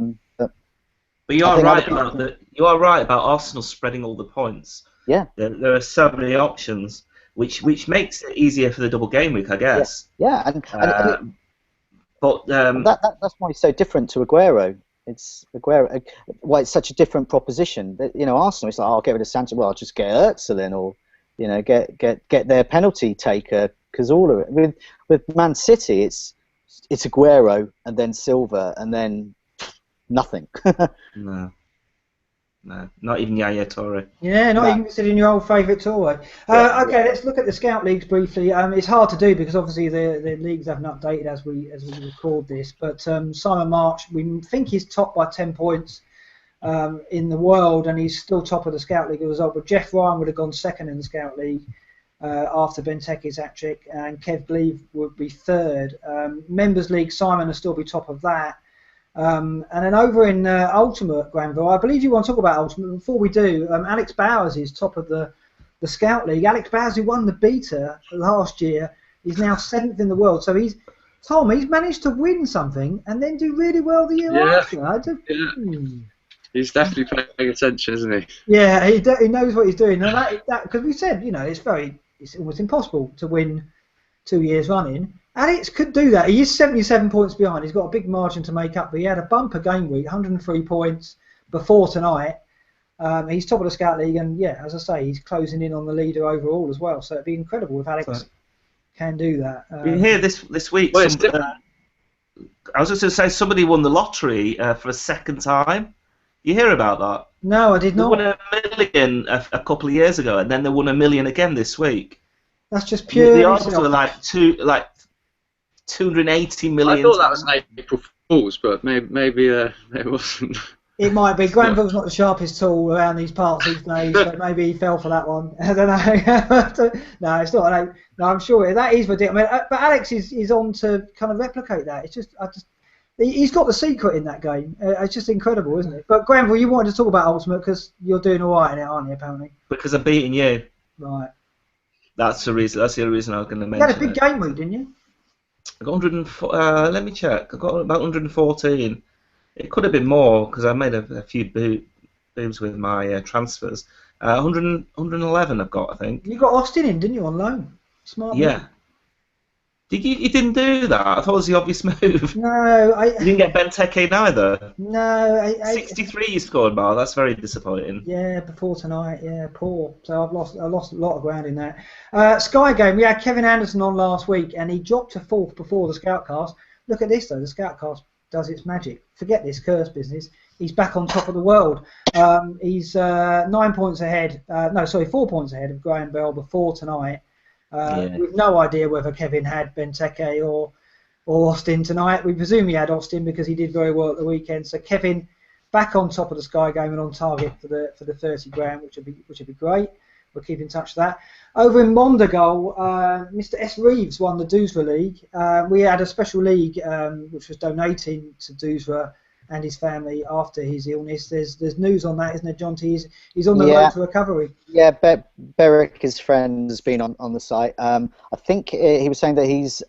But you are right about that. You are right about Arsenal spreading all the points. Yeah, there are so many options, which makes it easier for the double game week, I guess. Yeah, but that's why it's so different to Aguero. It's Aguero. Why it's such a different proposition. Arsenal. It's like, I'll get rid of Sanchez. Well, I'll just get Özil in, or get their penalty taker. Because all of it with Man City, it's Aguero and then Silva and then nothing. No, not even Yaya Toure. Yeah, not even considering your old favourite Toure. Okay, let's look at the Scout Leagues briefly. It's hard to do because obviously the leagues haven't updated as we record this. But Simon March, we think he's top by 10 points in the world, and he's still top of the Scout League as a result. But Jeff Ryan would have gone second in the Scout League after Benteke's hat-trick, and Kev Gleave would be third. Members League, Simon will still be top of that. And then over in Ultimate, Granville, I believe you want to talk about Ultimate. Before we do, Alex Bowers is top of the the Scout League. Alex Bowers, who won the beta last year, is now 7th in the world. So he's managed to win something and then do really well the year after. He's definitely paying attention, isn't he? Yeah, he knows what he's doing. And that because we said, it's almost impossible to win 2 years running. Alex could do that. He is 77 points behind. He's got a big margin to make up, but he had a bumper game week, 103 points before tonight. He's top of the Scout League, and as I say, he's closing in on the leader overall as well. So it'd be incredible if Alex can do that. You hear this week? I was just going to say somebody won the lottery for a second time. You hear about that? No, I did not. They won $1 million a couple of years ago, and then they won $1 million again this week. That's just pure. The odds were like 280 million. I thought that was an April Fool's, but maybe it wasn't. It might be. Granville's not the sharpest tool around these parts these days, so maybe he fell for that one. I don't know. No, it's not. No, I'm sure that is ridiculous. I mean, but Alex is on to kind of replicate that. It's just, he's got the secret in that game. It's just incredible, isn't it? But Granville, you wanted to talk about Ultimate because you're doing all right in it, aren't you? Apparently. Because I'm beating you. Right. That's the reason. That's the only reason I was going to mention. You had a big game week, didn't you? I got 104. Let me check. I got about 114. It could have been more because I made a few booms with my transfers. 111 I've got, I think. You got Austin in, didn't you, on loan? Smart. Yeah. Move. You didn't do that? I thought it was the obvious move. No, You didn't get Benteke neither. No, 63 you scored, Mar. That's very disappointing. Yeah, before tonight. Yeah, poor. So I lost a lot of ground in that. Sky game. We had Kevin Anderson on last week, and he dropped to 4th before the Scoutcast. Look at this though. The Scoutcast does its magic. Forget this curse business. He's back on top of the world. He's 9 points ahead. 4 points ahead of Graham Bell before tonight. With no idea whether Kevin had Benteke or Austin tonight. We presume he had Austin because he did very well at the weekend. So Kevin back on top of the Sky game and on target for the 30 grand, which would be great. We'll keep in touch with that. Over in Mondigal, Mr. S. Reeves won the Doosra League. We had a special league which was donating to Doosra and his family after his illness. There's news on that, isn't there, John T? He's on the road to recovery. Yeah, Beric, his friend, has been on the site. I think he was saying that he's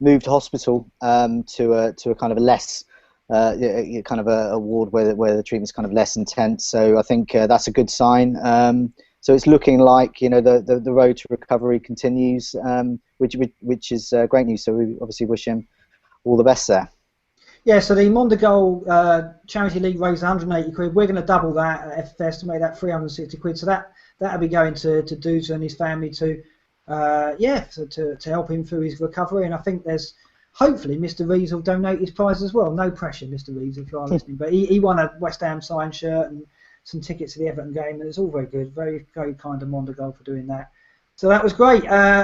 moved hospital to a kind of a less kind of a ward where the treatment's kind of less intense. So I think that's a good sign. So it's looking like the road to recovery continues, which is great news. So we obviously wish him all the best there. Yeah, so the Mondigal Charity League raised 180 quid. We're going to double that at FFS to make that 360 quid. So that'll be going to Doosra and his family to help him through his recovery. And I think there's hopefully Mr. Reeves will donate his prize as well. No pressure, Mr. Reeves, if you are listening. But he won a West Ham signed shirt and some tickets to the Everton game, and it's all very good. Very, very kind of Mondigal for doing that. So that was great.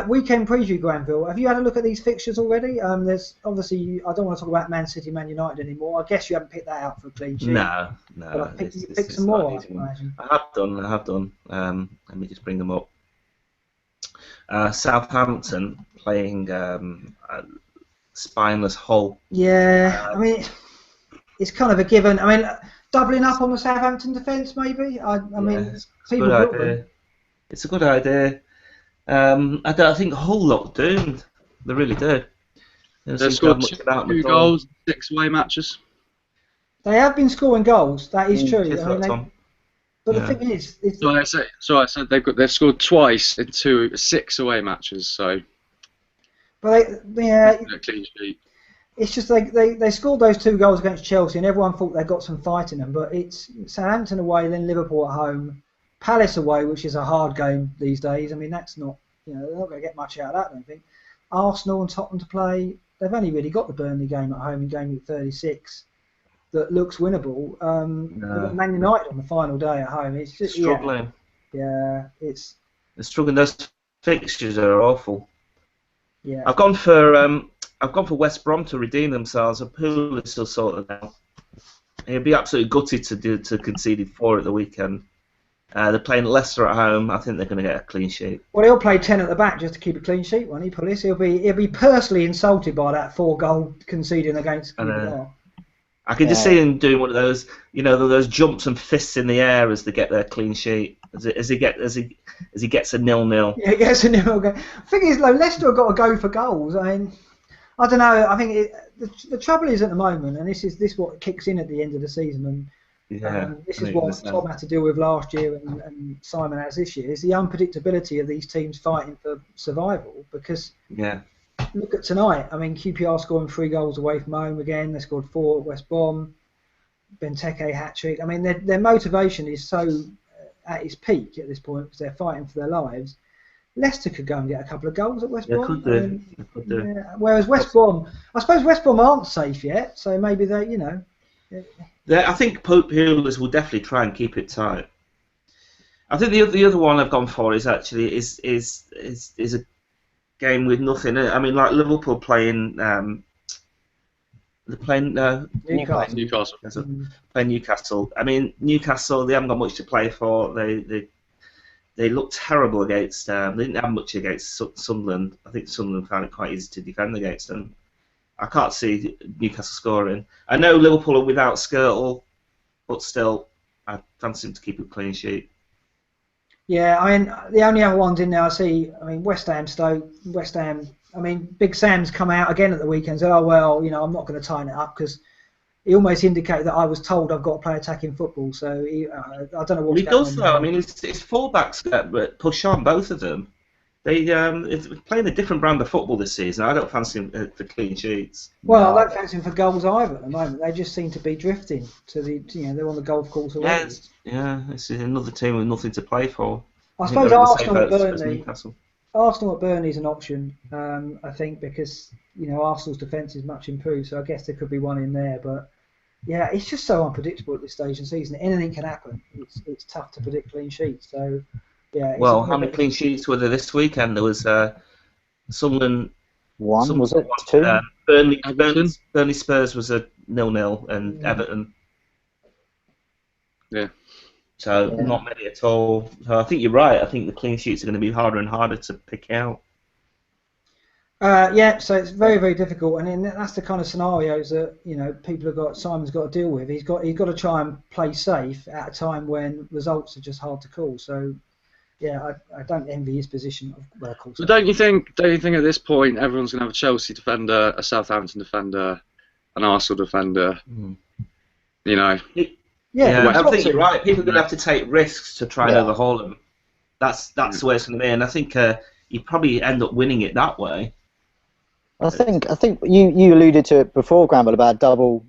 Weekend preview, Granville. Have you had a look at these fixtures already? There's obviously, I don't want to talk about Man City, Man United anymore. I guess you haven't picked that out for a clean sheet. No. But you picked some more, I imagine. I have done. Let me just bring them up. Southampton playing spineless Hull. Yeah, I mean, it's kind of a given. I mean, doubling up on the Southampton defence, maybe. I mean, people will be. It's a good idea. I think Hull look doomed. They really do. They've scored 2 goals, 6 away matches. They have been scoring goals. That is true. But the thing is, I said they've scored twice in 6 away matches. So, but clean sheet. It's just they scored those 2 goals against Chelsea, and everyone thought they got some fight in them. But it's Southampton away, then Liverpool at home, Palace away, which is a hard game these days. I mean, that's not they're not going to get much out of that. I don't think. Arsenal and Tottenham to play. They've only really got the Burnley game at home in game week 36 that looks winnable. They've got Man United on the final day at home. It's just struggling. Yeah, they're struggling. Those fixtures are awful. Yeah. I've gone for West Brom to redeem themselves. A pool is still sorted out. He'd be absolutely gutted to concede 4 at the weekend. They're playing Leicester at home. I think they're going to get a clean sheet. Well, he'll play 10 at the back just to keep a clean sheet, won't he, Police? He'll be personally insulted by that 4-goal conceding against QPR. I can just see him doing one of those, those jumps and fists in the air as they get their clean sheet. as he gets a 0-0. Yeah, he gets a 0-0 game. The thing is, though, Leicester have got to go for goals. I mean, I don't know. I think the trouble is at the moment, and this is what kicks in at the end of the season, and this is what Tom had to deal with last year, and Simon has this year, is the unpredictability of these teams fighting for survival. Because look at tonight. I mean, QPR scoring 3 goals away from home again. They scored 4 at West Brom. Benteke hat-trick. I mean, their motivation is so at its peak at this point because they're fighting for their lives. Leicester could go and get a couple of goals at West Brom. Could do. Yeah, whereas West Brom, I suppose West Brom aren't safe yet, so maybe they, you know. I think Pulis will definitely try and keep it tight. I think the other one I've gone for is actually is a game with nothing in it. I mean, like Liverpool playing. They're playing Newcastle. Playing Newcastle. I mean, Newcastle, they haven't got much to play for. They looked terrible against. They didn't have much against Sunderland. I think Sunderland found it quite easy to defend against them. I can't see Newcastle scoring. I know Liverpool are without Skirtle, but still, I fancy him to keep a clean sheet. Yeah, I mean, the only other ones in there I see, I mean, West Ham, Stoke, West Ham. I mean, Big Sam's come out again at the weekend and said, oh, well, you know, I'm not going to tighten it up because he almost indicated that I was told I've got to play attacking football. So I don't know what's going on. He does, though. I mean, his fullbacks push on, both of them. It's playing a different brand of football this season. I don't fancy him for clean sheets. Well, I don't fancy him for goals either at the moment. They just seem to be drifting to they're on the golf course already. Yeah, it's another team with nothing to play for. I suppose Arsenal at Burnley is an option, I think, because Arsenal's defence is much improved, so I guess there could be one in there. But yeah, it's just so unpredictable at this stage in the season. Anything can happen. It's tough to predict clean sheets. So yeah. Well, how many clean sheets were there this weekend? There was Sunderland. One, was it? 2? Burnley Spurs was a 0-0, and Everton. Yeah. So not many at all. So I think you're right. I think the clean sheets are going to be harder and harder to pick out. So it's very, very difficult, and that's the kind of scenarios that Simon's got to deal with. He's got to try and play safe at a time when results are just hard to call. So yeah, I don't envy his position. So don't you think at this point everyone's going to have a Chelsea defender, a Southampton defender, an Arsenal defender? Yeah, I think you're right. People are going to have to take risks to try and overhaul them. That's the way it's going to be, and I think you probably end up winning it that way. I think you alluded to it before, Gramble, about double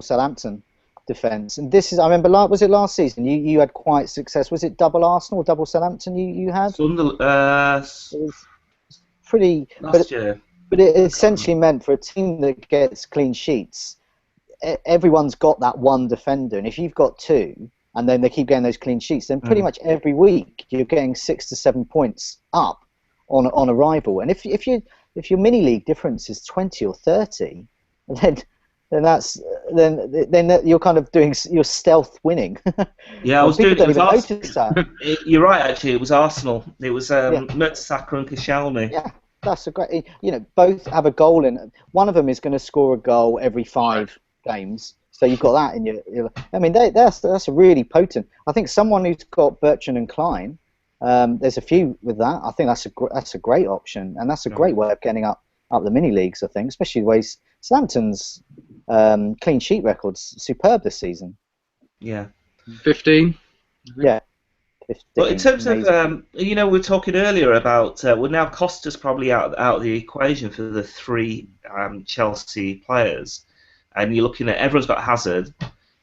Southampton defence, and this is, I remember, was it last season? You had quite success. Was it double Arsenal, double Southampton? You had. Pretty last year. But it essentially meant for a team that gets clean sheets, everyone's got that one defender, and if you've got 2, and then they keep getting those clean sheets, then pretty much every week you're getting 6 to 7 points up on a rival. And if your mini league difference is 20 or 30, then you're kind of doing your stealth winning. Yeah, I was doing it. Notice that. You're right, actually. It was Arsenal. It was Mertesacker and Koscielny. Yeah, that's a great. Both have a goal in. One of them is going to score a goal every 5 games. So you've got that in your. I mean, that's a really potent. I think someone who's got Bertrand and Klein. There's a few with that. I think that's a great option, and that's a great way of getting up the mini leagues. I think, especially the way Southampton's clean sheet record's superb this season. Yeah. 15. Yeah. 15, well, in terms of we were talking earlier about now Costa's probably out of the equation for the 3 Chelsea players. And you're looking at, everyone's got Hazard.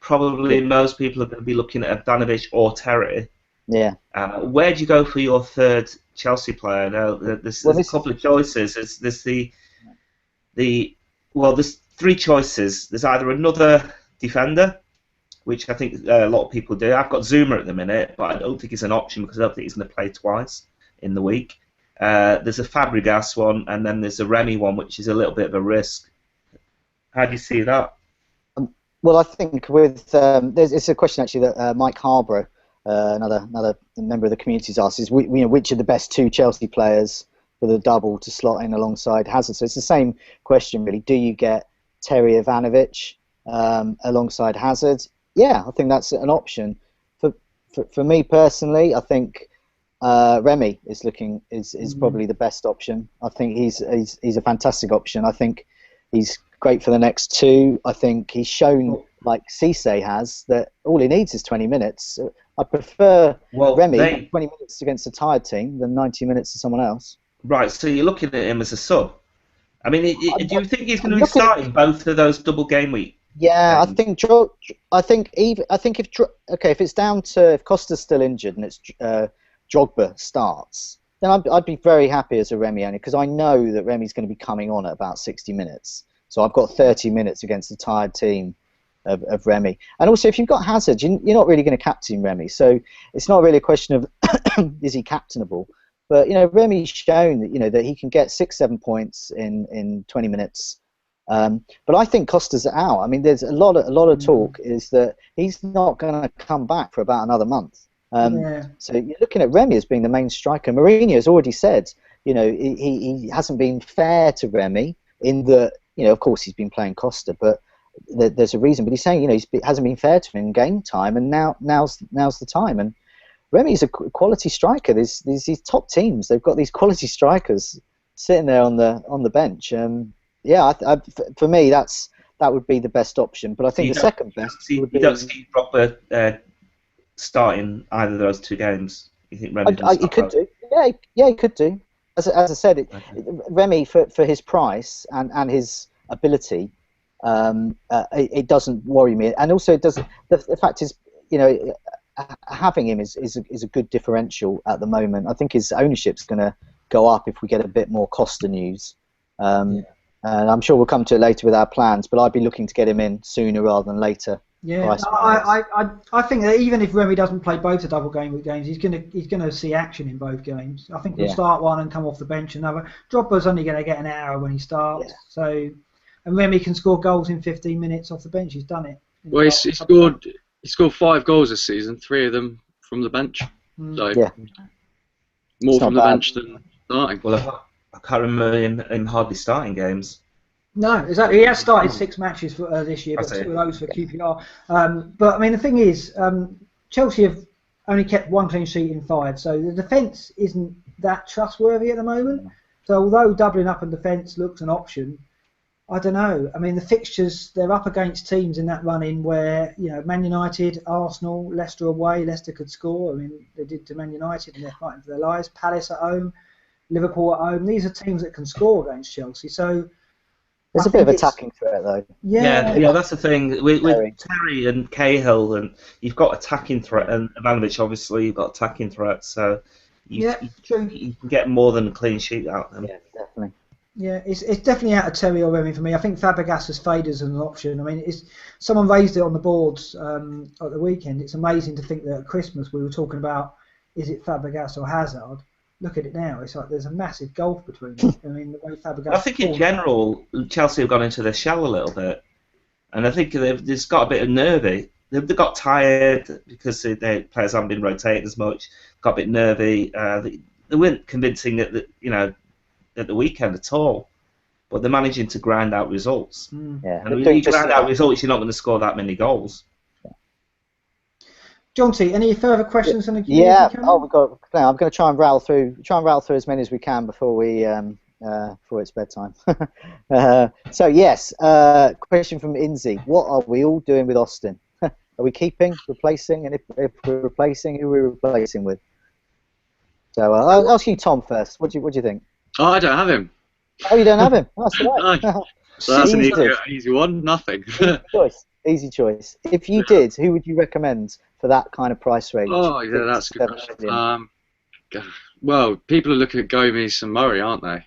Probably most people are going to be looking at Ivanovic or Terry. Yeah. Where do you go for your 3rd Chelsea player? Now, there's a couple of choices. There's 3 choices. There's either another defender, which I think a lot of people do. I've got Zuma at the minute, but I don't think it's an option because I don't think he's going to play twice in the week. There's a Fabregas one, and then there's a Remy one, which is a little bit of a risk. How do you see that? Well, I think with it's a question actually that Mike Harborough, another member of the community, has asked: is which are the best 2 Chelsea players for the double to slot in alongside Hazard? So it's the same question really. Do you get Terry Ivanovic alongside Hazard? Yeah, I think that's an option. for me personally, I think Remy is probably the best option. I think he's a fantastic option. I think he's great for the next two. I think he's shown, like Cisse has, that all he needs is 20 minutes. I prefer Remy 20 minutes against a tired team than 90 minutes to someone else. Right, so you're looking at him as a sub. I mean, do you think he's going to be starting both of those double game week? Yeah, games? I think if it's down to if Costa's still injured and it's Drogba starts, then I'd be very happy as a Remy owner, because I know that Remy's going to be coming on at about 60 minutes. So I've got 30 minutes against a tired team of Remy. And also, if you've got Hazard, you're not really going to captain Remy. So it's not really a question of is he captainable. But Remy's shown that that he can get 6-7 points in 20 minutes. But I think Costa's out. I mean, there's a lot of talk is that he's not going to come back for about another month. So you're looking at Remy as being the main striker. Mourinho has already said, he hasn't been fair to Remy in that, of course he's been playing Costa, but there's a reason. But he's saying, he hasn't been fair to him in game time, and now's the time. And Remy's a quality striker. These top teams, they've got these quality strikers sitting there on the bench. For me, that would be the best option. But I think the second best would be. You don't see Drogba starting either of those two games. You think Remy he could do? Yeah, he could do. As I said, Remy for his price and his ability, it doesn't worry me. And also, it doesn't. The fact is, having him is a good differential at the moment. I think his ownership's going to go up if we get a bit more Costa news. And I'm sure we'll come to it later with our plans, but I'd be looking to get him in sooner rather than later. Yeah, I think that even if Remy doesn't play both the double game week games, he's gonna see action in both games. I think he'll start one and come off the bench another. Drogba's only going to get an hour when he starts, and Remy can score goals in 15 minutes off the bench. He's done it. Well, he scored 5 goals this season, 3 of them from the bench. So more from the bench than starting. Well, I can't remember him hardly starting games. No, exactly. He has started 6 matches for this year, but 2 of those for QPR. But I mean, the thing is, Chelsea have only kept 1 clean sheet in 5, so the defence isn't that trustworthy at the moment. So although doubling up on defence looks an option, I don't know. I mean, the fixtures, they're up against teams in that run-in where, Man United, Arsenal, Leicester away. Leicester could score. I mean, they did to Man United and they're fighting for their lives. Palace at home, Liverpool at home. These are teams that can score against Chelsea. So there's a bit of attacking threat, though. Yeah, that's the thing. With Terry and Cahill, and you've got attacking threat, and Ivanovic, obviously, you've got attacking threat, so you can get more than a clean sheet out of them. Yeah, definitely. Yeah, it's definitely out of Terry or Remy for me. I think Fabregas has faded as an option. I mean, someone raised it on the boards at the weekend. It's amazing to think that at Christmas we were talking about, is it Fabregas or Hazard? Look at it now. It's like there's a massive gulf between them. I mean, the way Fabregas. I think in general, Chelsea have gone into their shell a little bit, and I think they've just got a bit of nervy. They got tired because their players haven't been rotated as much. Got a bit nervy. They weren't convincing at the weekend at all, but they're managing to grind out results. Yeah, and when you grind out results, you're not going to score that many goals. John T, any further questions on the community? Yeah, I'm going to try and rattle through as many as we can before it's bedtime. So yes, question from Inzi: what are we all doing with Austin? Are we keeping, replacing, and if we're replacing, who are we replacing with? So I'll ask you, Tom, first. What do you think? Oh, I don't have him. Oh, you don't have him? Oh, that's right. No. So that's an easy one. Nothing. Easy choice. If you did, who would you recommend for that kind of price range? Oh, yeah, that's a good question. Well, people are looking at Gomez and Murray, aren't they?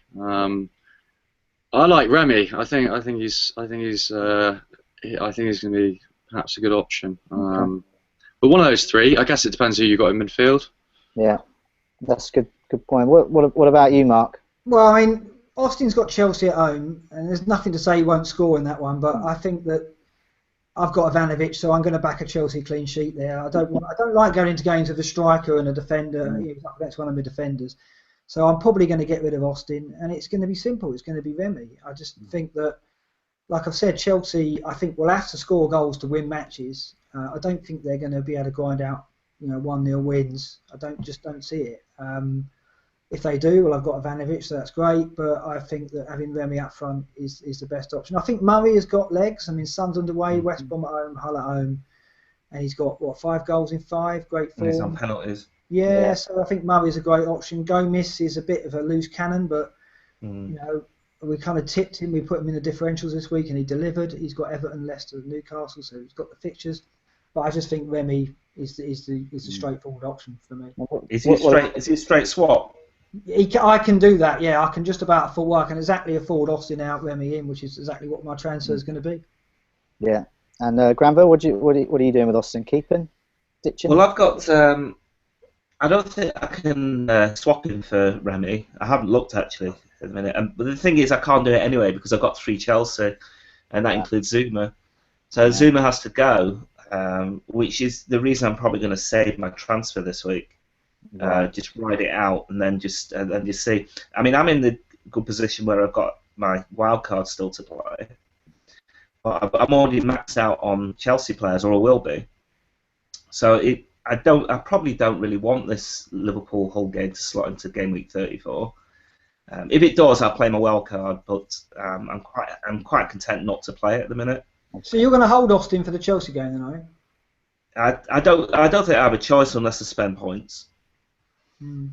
I like Remy. I think he's going to be perhaps a good option. But one of those 3, I guess it depends who you got in midfield. Yeah, that's a good point. What about you, Mark? Well, I mean, Austin's got Chelsea at home, and there's nothing to say he won't score in that one. But I think that I've got Ivanovic, so I'm going to back a Chelsea clean sheet there. I don't like going into games with a striker and a defender. That's one of my defenders. So I'm probably going to get rid of Austin, and it's going to be simple. It's going to be Remy. I just think that, like I've said, Chelsea, I think, will have to score goals to win matches. I don't think they're going to be able to grind out 1-0 wins. I don't see it. If they do, well, I've got Ivanovic, so that's great. But I think that having Remy up front is the best option. I think Murray has got legs. I mean, Sunderland away, West Brom at home, Hull at home, and he's got 5 goals in 5. Great form. And he's on penalties. Yeah, so I think Murray's a great option. Gomez is a bit of a loose cannon, but we kind of tipped him. We put him in the differentials this week, and he delivered. He's got Everton, Leicester, Newcastle, so he's got the fixtures. But I just think Remy is the straightforward option for me. Is he a straight swap? I can do that. Yeah, I can just about afford. I can exactly afford Austin out, Remy in, which is exactly what my transfer is going to be. Yeah, and Granville, what are you doing with Austin? Keeping, ditching? Well, I've got. I don't think I can swap him for Remy. I haven't looked actually at the minute. But the thing is, I can't do it anyway because I've got 3 Chelsea, and that includes Zuma. So Zuma has to go, which is the reason I'm probably going to save my transfer this week. Just ride it out and then just see. I mean, I'm in the good position where I've got my wild card still to play, but I'm already maxed out on Chelsea players, or I will be. So I probably don't really want this Liverpool Hull game to slot into game week 34. If it does, I'll play my wild card, but I'm quite content not to play it at the minute. So you're going to hold Austin for the Chelsea game, then, are you? I don't think I have a choice unless I spend points. And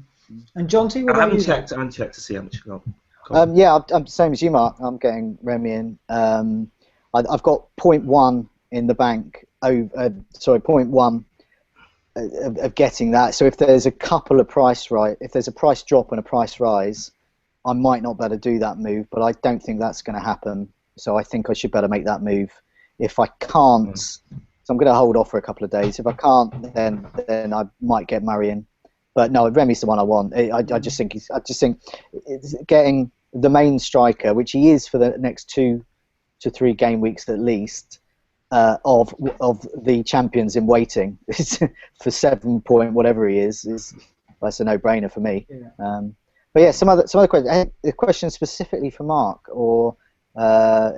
John T, what I about you? haven't checked to see how much you got. Yeah, I'm the same as you, Mark. I'm getting Remy in. I've got 0.1 in the bank. 0.1 of getting that. So if there's a couple of if there's a price drop and a price rise, I might not better do that move. But I don't think that's going to happen. So I think I should better make that move. If I can't, so I'm going to hold off for a couple of days. If I can't, then I might get Murray in. But no, Remy's the one I want. I just think it's getting the main striker, which he is for the next 2 to 3 game weeks at least, of the champions in waiting for 7 point whatever he is that's a no-brainer for me. Yeah. But yeah, some other questions. A question specifically for Mark or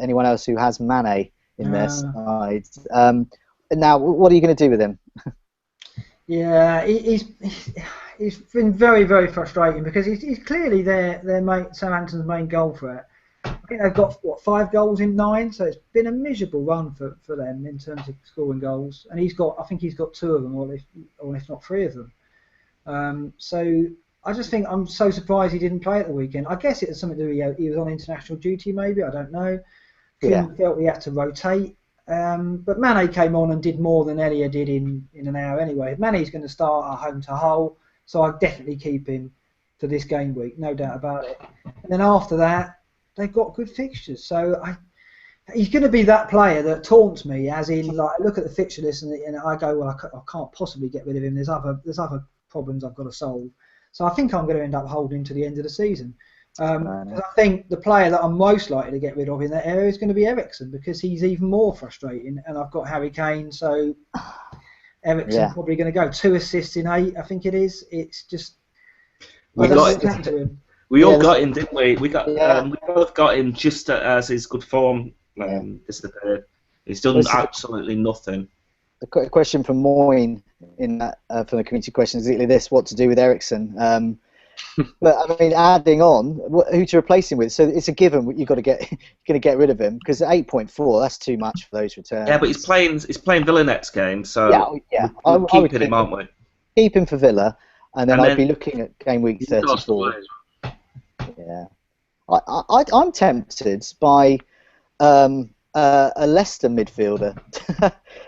anyone else who has Mane in their side. Now, what are you going to do with him? Yeah, he's been very, very frustrating because he's clearly Southampton's main goal threat. I think they've got 5 goals in 9, so it's been a miserable run for them in terms of scoring goals. And I think he's got 2 of them, or if not 3 of them. So I just think I'm so surprised he didn't play at the weekend. I guess it was something to do. He was on international duty, maybe. I don't know. Felt he had to rotate. But Mane came on and did more than Elliot did in an hour anyway. Mane's going to start at home to Hull, so I'd definitely keep him for this game week, no doubt about it. And then after that, they've got good fixtures. So he's going to be that player that taunts me, as in, like, I look at the fixture list and I go, well, I can't possibly get rid of him. There's other problems I've got to solve. So I think I'm going to end up holding to the end of the season. I think the player that I'm most likely to get rid of in that area is going to be Eriksen, because he's even more frustrating, and I've got Harry Kane, so Eriksen's probably going to go. 2 assists in 8, I think it is. It's just we all got him, didn't we? We both got him just as his good form disappeared. He's done absolutely nothing. The question from Moyne in that from the community question is exactly this: what to do with Eriksen? But I mean, adding on who to replace him with, so it's a given you're going to get rid of him, because at 8.4, that's too much for those returns. Yeah, but he's playing Villa next game, so we're keeping him, aren't we? Keep him for Villa, and then I'd be looking at game week 34. Yeah, I'm tempted by a Leicester midfielder,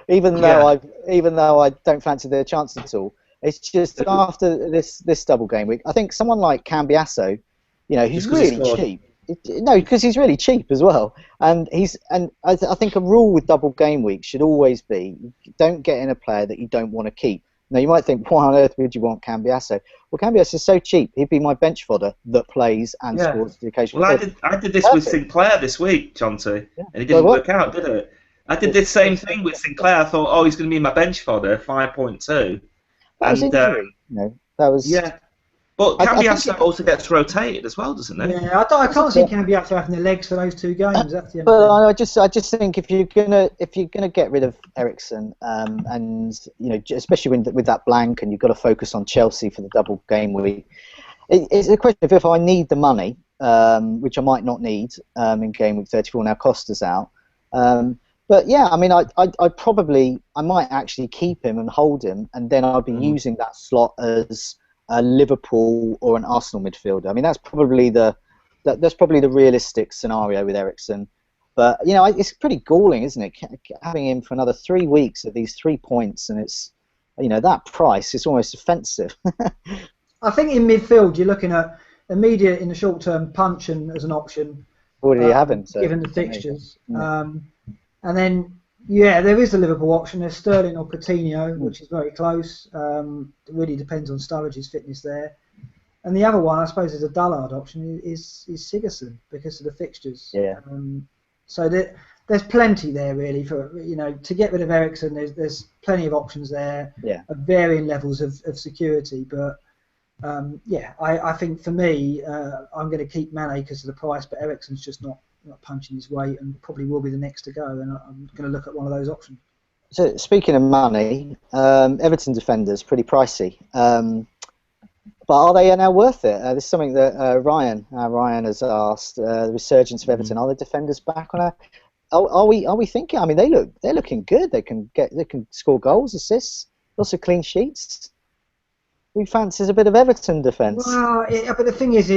even though I don't fancy their chances at all. It's just after this double game week, I think someone like Cambiasso, he's really cheap. No, because he's really cheap as well, and I think a rule with double game week should always be don't get in a player that you don't want to keep. Now you might think, why on earth would you want Cambiasso? Well, Cambiasso is so cheap; he'd be my bench fodder that plays and scores the occasional. Well, I did this with Sinclair this week, Jonty, and it didn't work out, did it? I did this same thing with Sinclair. I thought, he's going to be my bench fodder, 5.2. That was injury. That was But Cambiasso also gets rotated as well, doesn't it? Yeah, I can't see Cambiasso having the legs for those 2 games. That's the only but thing. I just think if you're gonna get rid of Eriksen, and especially with that blank, and you've got to focus on Chelsea for the double game week, it's a question of if I need the money, which I might not need in game week 34 now. Costa's out. But yeah, I mean, I might actually keep him and hold him, and then I'd be using that slot as a Liverpool or an Arsenal midfielder. I mean, that's probably the realistic scenario with Eriksen. But it's pretty galling, isn't it? Having him for another 3 weeks at these 3 points, and it's that price. It's almost offensive. I think in midfield you're looking at immediate in the short term punch as an option. Already having given the fixtures. And then, there is a Liverpool option. There's Sterling or Coutinho, which is very close. It really depends on Sturridge's fitness there. And the other one, I suppose, is a dullard option, is Sigurdsson because of the fixtures. Yeah. So there's plenty there, really, for to get rid of Eriksen. There's plenty of options there at varying levels of security. But I think for me, I'm going to keep Mane because of the price, but Eriksen's just not punching his weight and probably will be the next to go, and I'm going to look at one of those options. So speaking of money, Everton defenders pretty pricey, but are they now worth it? This is something that Ryan has asked. The resurgence of Everton, are the defenders back on? Are we thinking? I mean, they're looking good. They can score goals, assists, lots of clean sheets. Who fancies a bit of Everton defence? Well, but the thing is,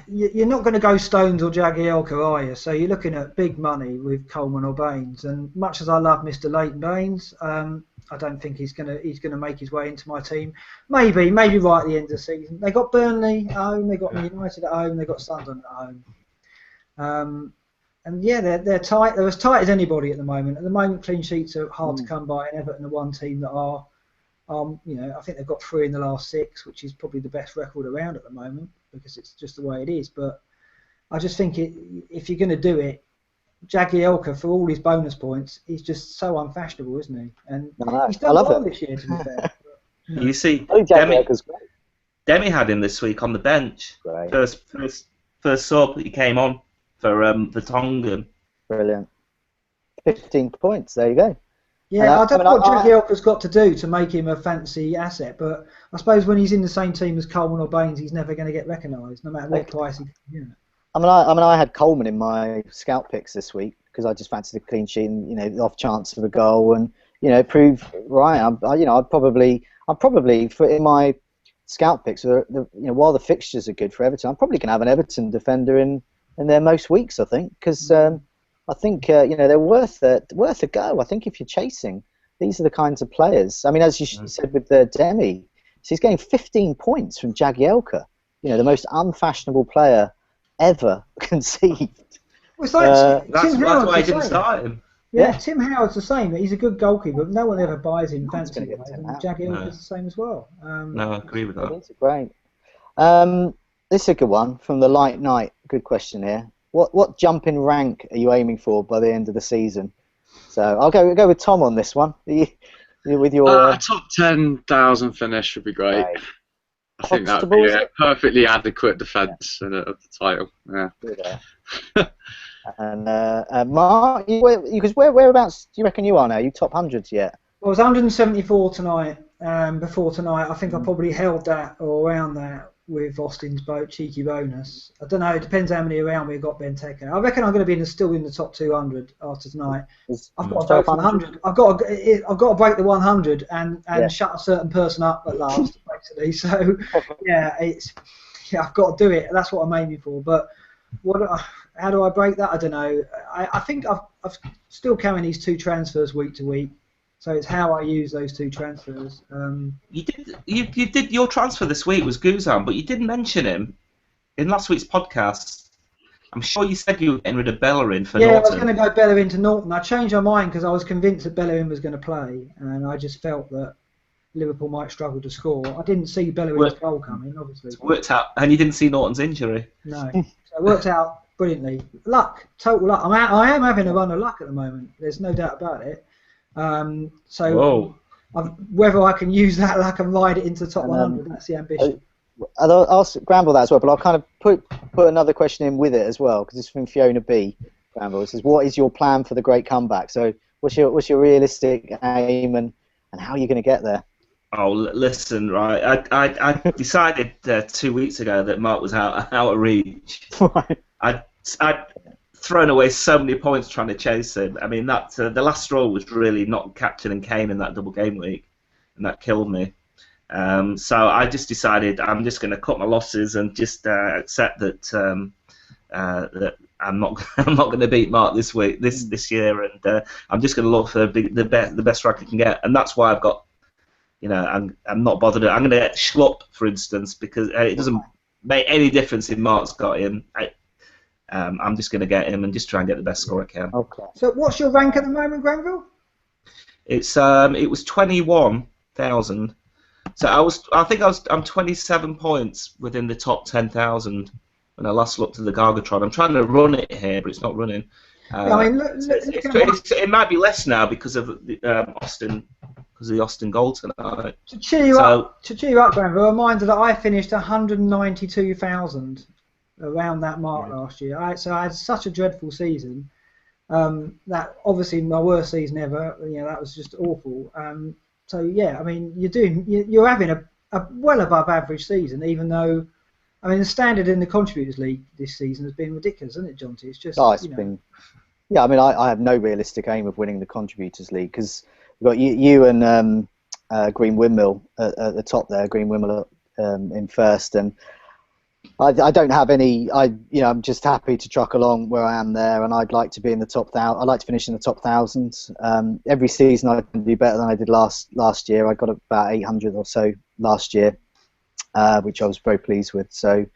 you're not going to go Stones or Jagielka, are you? So you're looking at big money with Coleman or Baines. And much as I love Mr. Leighton Baines, I don't think he's going to make his way into my team. Maybe right at the end of the season. They got Burnley at home, they got United at home, they got Sunderland at home. And they're tight. They're as tight as anybody at the moment. At the moment, clean sheets are hard to come by, and Everton are one team that are. I think they've got 3 in the last 6, which is probably the best record around at the moment because it's just the way it is. But I just think if you're going to do it, Jagielka, for all his bonus points, he's just so unfashionable, isn't he? And he's done well this year, to be fair. But, you see, Demi had him this week on the bench. Right. First sub he came on for Tongan. Brilliant. 15 points. There you go. Yeah, I don't know what Jagielka's got to do to make him a fancy asset, but I suppose when he's in the same team as Coleman or Baines, he's never going to get recognised, no matter what price he gets. I had Coleman in my scout picks this week because I just fancied a clean sheet and the off chance for the goal and prove right. I'd probably in my scout picks, while the fixtures are good for Everton, I'm probably going to have an Everton defender in their most weeks. I think because. I think they're worth a go. I think if you're chasing, these are the kinds of players. I mean, as you said with Demi, so he's getting 15 points from Jagielka. The most unfashionable player ever conceived. Well, it's like that's why I didn't start him. Yeah, Tim Howard's the same. He's a good goalkeeper, but no one ever buys him fancy. And Jagielka's the same as well. No, I agree with that. It's great. This is a good one from the Light Knight. Good question here. What jump in rank are you aiming for by the end of the season? So I'll go with Tom on this one. With your top 10,000 finish would be great. Right. I think that would be a perfectly adequate defence of the title. Yeah. Good, and Mark, whereabouts do you reckon you are now? Are you top hundreds yet? Well, I was 174 tonight. Before tonight, I think I probably held that or around that. With Austin's cheeky bonus. I don't know, it depends how many around we've got Benteke. I reckon I'm going to be still in the top 200 after tonight. I've got to go for 100. I've got to break the 100 and shut a certain person up at last, basically. So, I've got to do it. That's what I'm aiming for. But how do I break that? I don't know. I think I've still carrying these 2 transfers week to week. So it's how I use those 2 transfers. You did your transfer this week was Guzan, but you didn't mention him in last week's podcast. I'm sure you said you were getting rid of Bellerin for Norton. Yeah, I was going to go Bellerin to Norton. I changed my mind because I was convinced that Bellerin was going to play, and I just felt that Liverpool might struggle to score. I didn't see Bellerin's goal coming, obviously. It worked out, and you didn't see Norton's injury. No, so it worked out brilliantly. Luck, total luck. I am having a run of luck at the moment. There's no doubt about it. Whether I can use that luck and ride it into the top 100, that's the ambition. I'll ask Granville that as well, but I'll kind of put another question in with it as well, because it's from Fiona B. Granville. It says, "What is your plan for the great comeback?" So, what's your realistic aim, and how are you going to get there? Oh, listen, right. I decided 2 weeks ago that Mark was out of reach. Right. I'd thrown away so many points trying to chase him. I mean, that the last straw was really not captaining Kane in that double game week, and that killed me. So I just decided I'm just going to cut my losses and just accept that that I'm not going to beat Mark this year, and I'm just going to look for the best rank I can get, and that's why I've got. I'm not bothered. I'm going to get Schlupp, for instance, because it doesn't make any difference if Mark's got him. I'm just going to get him and just try and get the best score I can. Okay. So what's your rank at the moment, Granville? It was 21,000. So I'm 27 points within the top 10,000 when I last looked at the Gargatron. I'm trying to run it here, but it's not running. It might be less now because of Austin. Because of the Austin goal tonight. To cheer you up, Granville, a reminder that I finished 192,000 around that mark last year. So I had such a dreadful season. That obviously my worst season ever. That was just awful. So yeah, I mean, you're having a well above average season, even though, I mean, the standard in the Contributors League this season has been ridiculous, hasn't it, Jonty? It's just been. Yeah, I mean, I have no realistic aim of winning the Contributors League because we've got you and Green Windmill at the top there. Green Windmill in first, and I don't have any. I'm just happy to truck along where I am there, and I'd like to be in the top 1,000. I'd like to finish in the top 1,000. Every season I can do better than I did last year. I got about 800 or so last year, which I was very pleased with. So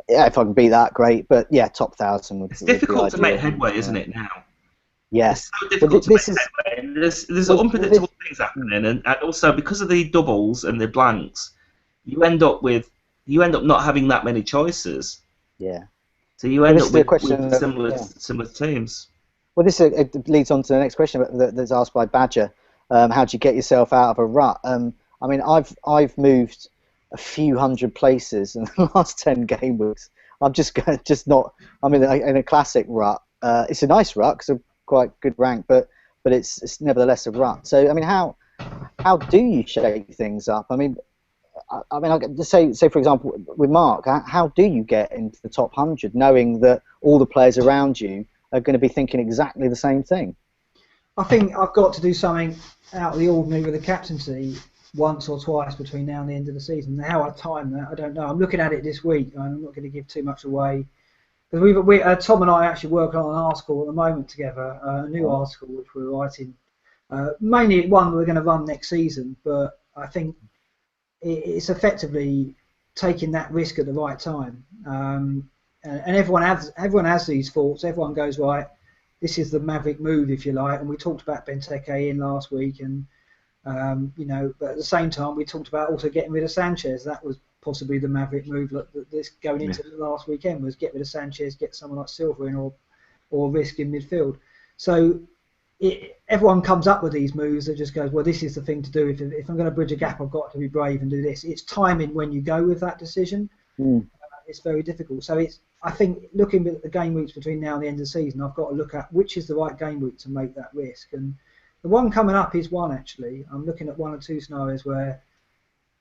yeah, if I can beat that, great. But yeah, top 1,000 would. It's difficult to make headway, isn't it now? Yes. It's so difficult to make headway. There's unpredictable things happening, and also because of the doubles and the blanks, you end up not having that many choices. Yeah. So you end up with similar teams. Well, this leads on to the next question that's asked by Badger. How do you get yourself out of a rut? I mean, I've moved a few hundred places in the last 10 game weeks. I'm just not. I'm in a classic rut. It's a nice rut because I'm quite good rank, but it's nevertheless a rut. So I mean, how do you shake things up? I mean, I just say for example with Mark, how do you get into the top 100 knowing that all the players around you are going to be thinking exactly the same thing? I think I've got to do something out of the ordinary with the captaincy once or twice between now and the end of the season. How I time that, I don't know. I'm looking at it this week, and I'm not going to give too much away. Because Tom and I are actually working on an article at the moment together, a new article which we're writing. Mainly one we're going to run next season, but I think it's effectively taking that risk at the right time. And everyone has these thoughts. Everyone goes, right, this is the maverick move, if you like. And we talked about Benteke in last week, and but at the same time we talked about also getting rid of Sanchez. That was possibly the maverick move. This going into the last weekend was get rid of Sanchez, get someone like Silva in, or risk in midfield. So everyone comes up with these moves that just goes, well, this is the thing to do. If I'm going to bridge a gap, I've got to be brave and do this. It's timing when you go with that decision. It's very difficult. So I think looking at the game weeks between now and the end of the season, I've got to look at which is the right game week to make that risk. And the one coming up is one, actually. I'm looking at 1 or 2 scenarios where,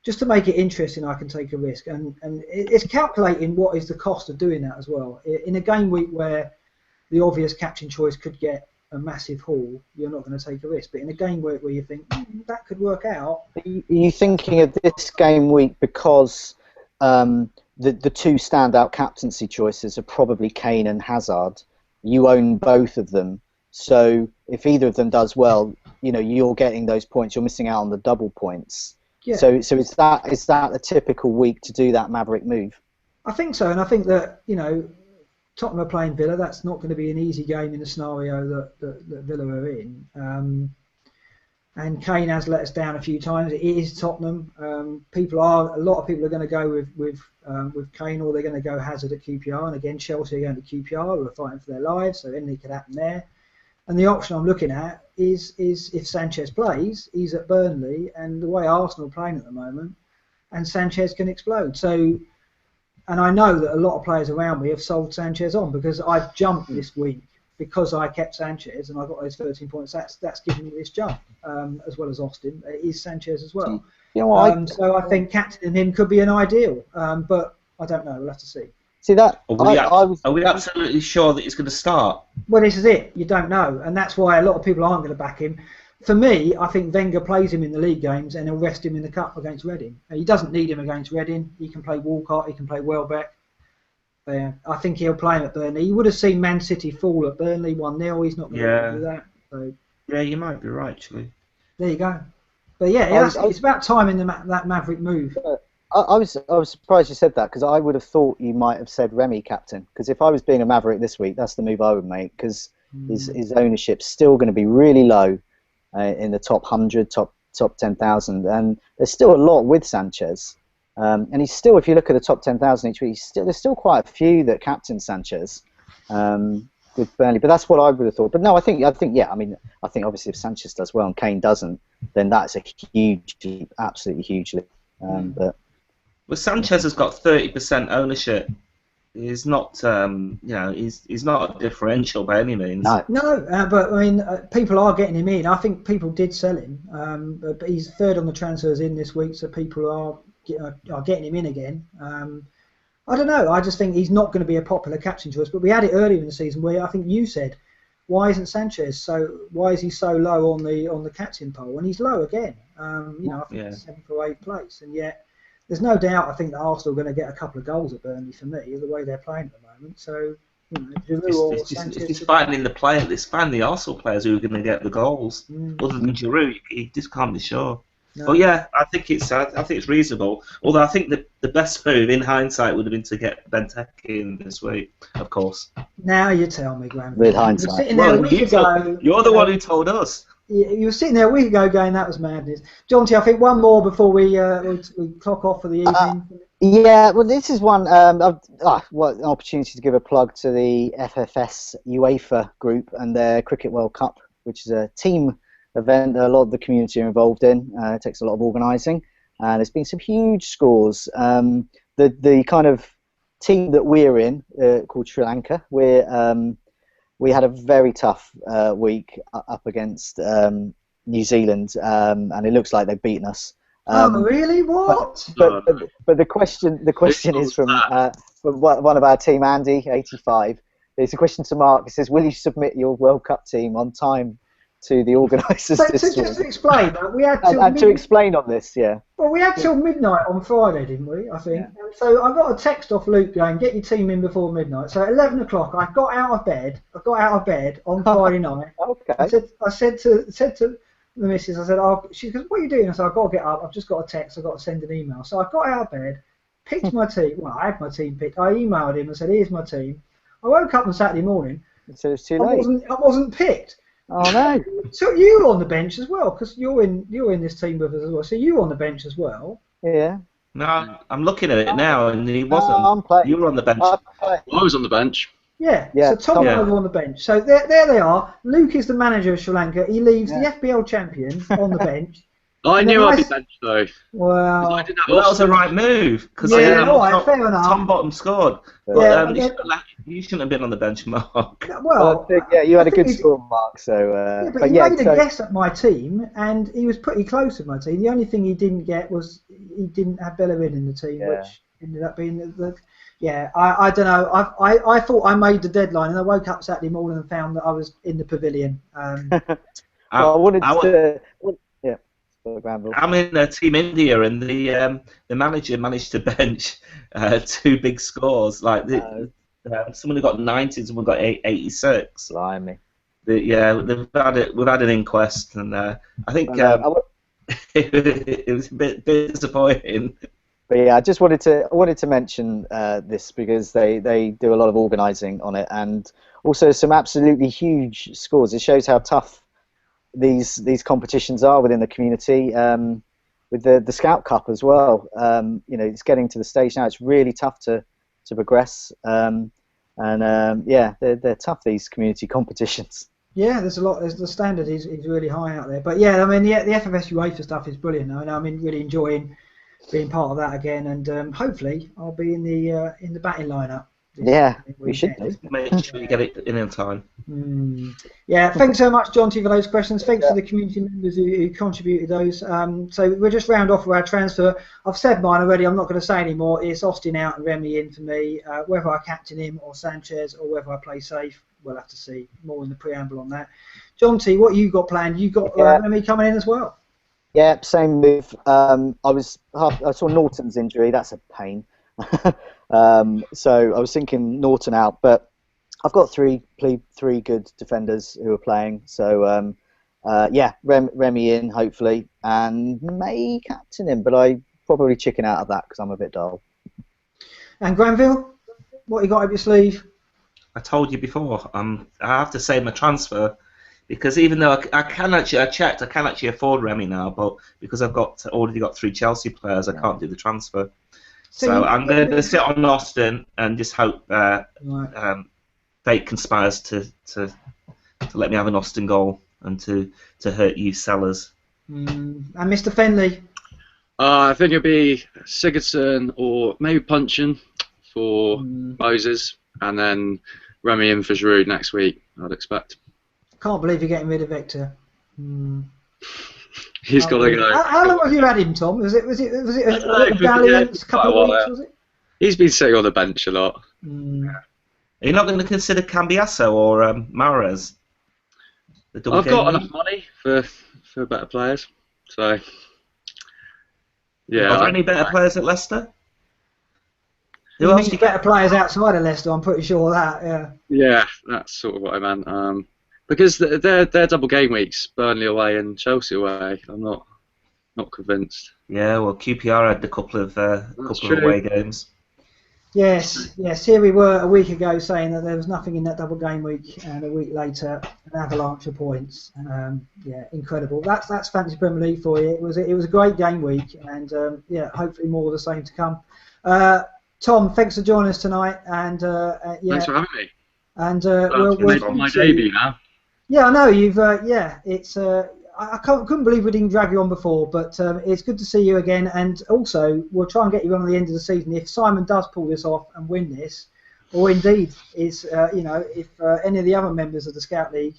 just to make it interesting, I can take a risk. And it's calculating what is the cost of doing that as well. In a game week where the obvious captain choice could get a massive haul, you're not going to take a risk. But in a game week where you think, that could work out. Are you thinking of this game week because the 2 standout captaincy choices are probably Kane and Hazard? You own both of them. So if either of them does well, you're getting those points. You're missing out on the double points. Yeah. So is that a typical week to do that maverick move? I think so, and I think that Tottenham are playing Villa. That's not going to be an easy game in the scenario that Villa are in. And Kane has let us down a few times. It is Tottenham. A lot of people are going to go with Kane, or they're going to go Hazard at QPR. And again, Chelsea are going to QPR, who are fighting for their lives. So anything could happen there. And the option I'm looking at is if Sanchez plays, he's at Burnley, and the way Arsenal are playing at the moment, and Sanchez can explode. So, and I know that a lot of players around me have sold Sanchez on because I've jumped this week because I kept Sanchez and I got those 13 points. That's given me this jump, as well as Austin. It is Sanchez as well. You know, so I think captaining him could be an ideal, but I don't know. We'll have to see. See that? Are we absolutely sure that he's going to start? Well, this is it. You don't know, and that's why a lot of people aren't going to back him. For me, I think Wenger plays him in the league games and he'll rest him in the cup against Reading. He doesn't need him against Reading. He can play Walcott. He can play Welbeck. I think he'll play him at Burnley. You would have seen Man City fall at Burnley 1-0. He's not going to do that. So. Yeah, you might be right, actually. There you go. But yeah, it's about timing that Maverick move. I was surprised you said that because I would have thought you might have said Remy captain. Because if I was being a Maverick this week, that's the move I would make because his ownership's still going to be really low in the top 100, top 10,000, and there's still a lot with Sanchez. And he's still, if you look at the top 10,000 each week, there's still quite a few that captain Sanchez with Burnley. But that's what I would have thought. But no, I think yeah. I mean, I think obviously if Sanchez does well and Kane doesn't, then that's a huge leap, absolutely huge leap. But well, Sanchez has got 30% ownership. He's not, he's not a differential by any means. No, but I mean, people are getting him in. I think people did sell him, but he's third on the transfers in this week, so people are getting him in again. I don't know. I just think he's not going to be a popular captain choice. But we had it earlier in the season where I think you said, why isn't Sanchez so? Why is he so low on the captain poll? And he's low again. I think it's 7th or 8th place, and yet. There's no doubt. I think that Arsenal are going to get a couple of goals at Burnley for me, the way they're playing at the moment. So, it's finding the Arsenal players who are going to get the goals. Other than Giroud, you just can't be sure. No. But yeah, I think it's reasonable. Although I think the best move in hindsight would have been to get Benteke in this week, of course. Now you tell me, Graham. With hindsight, you're the one who told us. You were sitting there a week ago going, that was madness. Jonty, I think one more before we clock off for the evening. Yeah, well, this is one. What an opportunity to give a plug to the FFS UEFA group and their Cricket World Cup, which is a team event that a lot of the community are involved in. It takes a lot of organising, and there's been some huge scores. The kind of team that we're in, called Sri Lanka, we had a very tough week up against New Zealand, and it looks like they've beaten us. Really? What? But the question is from one of our team, Andy, 85. It's a question to Mark. It says, "Will you submit your World Cup team on time to the organisers so this week?" Just to explain, we had to explain on this, yeah. Well, we had till midnight on Friday, didn't we? I think. Yeah. So I got a text off Luke going, "Get your team in before midnight." So at 11 o'clock, I got out of bed on Friday night. Okay. I said to the missus, I said, she goes, "What are you doing?" I said, "I've got to get up. I've just got a text. I've got to send an email." So I got out of bed, picked my team. Well, I had my team picked. I emailed him and said, "Here's my team." I woke up on Saturday morning. So it's too late. I wasn't picked. Oh no! So you were on the bench as well, because you're in this team with us as well. So you were on the bench as well. Yeah. No, I'm looking at it now, and he wasn't. You were on the bench. I was on the bench. Yeah. So Tom and I were on the bench. So there they are. Luke is the manager of Sri Lanka. He leaves the FBL champion on the bench. I knew I'd be benched though. Well, that was the right move because fair enough. Tom Bottom scored. But you shouldn't have been on the bench, Mark. Well, you had a good score, Mark. So, but he made a guess at my team, and he was pretty close with my team. The only thing he didn't get was he didn't have Bellerin in the team, which ended up being the. Yeah, I don't know. I thought I made the deadline, and I woke up Saturday morning and found that I was in the pavilion. I'm in Team India, and the manager managed to bench 2 big scores. Like someone who got 90, someone got 86. Blimey. We've had an inquest, and I think it was a bit disappointing. But yeah, I just wanted to mention this because they do a lot of organising on it, and also some absolutely huge scores. It shows how tough these competitions are within the community, with the Scout Cup as well. It's getting to the stage now. It's really tough to progress, they're tough, these community competitions. Yeah, there's a lot. The standard is really high out there. But yeah, I mean the FFS UEFA stuff is brilliant. I mean really enjoying being part of that again, and hopefully I'll be in the batting lineup. Yeah, we should do. Make sure you get it in time. Yeah, thanks so much, John, for those questions. Thanks to the community members who contributed those. So we'll just round off with our transfer. I've said mine already. I'm not going to say any more. It's Austin out and Remy in for me. Whether I captain him or Sanchez or whether I play safe, we'll have to see. More in the preamble on that. John T, what you got planned? You got Remy coming in as well. Yeah, same move. I saw Norton's injury. That's a pain. So I was thinking Norton out, but I've got three good defenders who are playing. So yeah, Remy in hopefully, and may captain him, but I probably chicken out of that because I'm a bit dull. And Granville, what you got up your sleeve? I told you before. I have to save my transfer because even though I can actually afford Remy now, but because I've already got 3 Chelsea players, I can't do the transfer. So I'm going to sit on Austin and just hope fate conspires to let me have an Austin goal and to hurt you sellers. And Mr. Fenley? I think it'll be Sigurdsson or maybe Punchin for Moses, and then Remy in for Giroud next week, I'd expect. Can't believe you're getting rid of Victor. He's got to go. How long have you had him, Tom? Was it a valiant couple of weeks? Was it? He's been sitting on the bench a lot. Are you not going to consider Cambiasso or Mahrez? I've got enough money for better players, so yeah. Are there any better players at Leicester? Who else? Better players outside of Leicester, I'm pretty sure of that. Yeah. Yeah, that's sort of what I meant. Because they're double game weeks, Burnley away and Chelsea away. I'm not convinced. Yeah, well, QPR had a couple of away games. Yes. Here we were a week ago saying that there was nothing in that double game week, and a week later, an avalanche of points. Yeah, incredible. That's Fantasy Premier League for you. It was a great game week, and yeah, hopefully more of the same to come. Tom, thanks for joining us tonight, and yeah. Thanks for having me. And we'll my debut now. Yeah, I know you've. Yeah, it's. I couldn't believe we didn't drag you on before, but it's good to see you again. And also, we'll try and get you on at the end of the season if Simon does pull this off and win this, or indeed is if any of the other members of the Scout League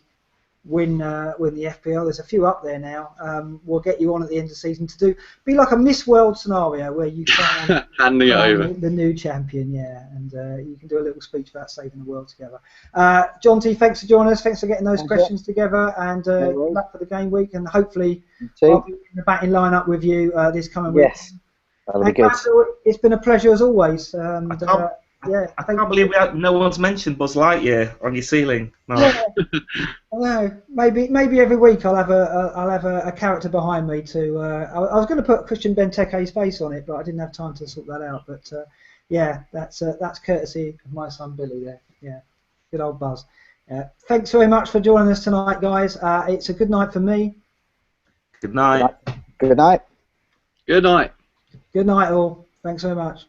win the FPL. There's a few up there now. We'll get you on at the end of the season to be like a Miss World scenario where you can handing it over the new champion, yeah, and you can do a little speech about saving the world together. John T, thanks for joining us. Thanks for getting those questions together, and good luck for the game week. And hopefully, I'll be in the batting lineup with you this coming week. Yes, that'll be good. It's been a pleasure as always. Yeah, I can't believe no one's mentioned Buzz Lightyear on your ceiling. No. Yeah, I know. Maybe every week I'll have a character behind me to. I was going to put Christian Benteke's face on it, but I didn't have time to sort that out. But yeah, that's courtesy of my son Billy there. Yeah, good old Buzz. Thanks very much for joining us tonight, guys. It's a good night for me. Good night. Good night. Good night. Good night, all. Thanks very much.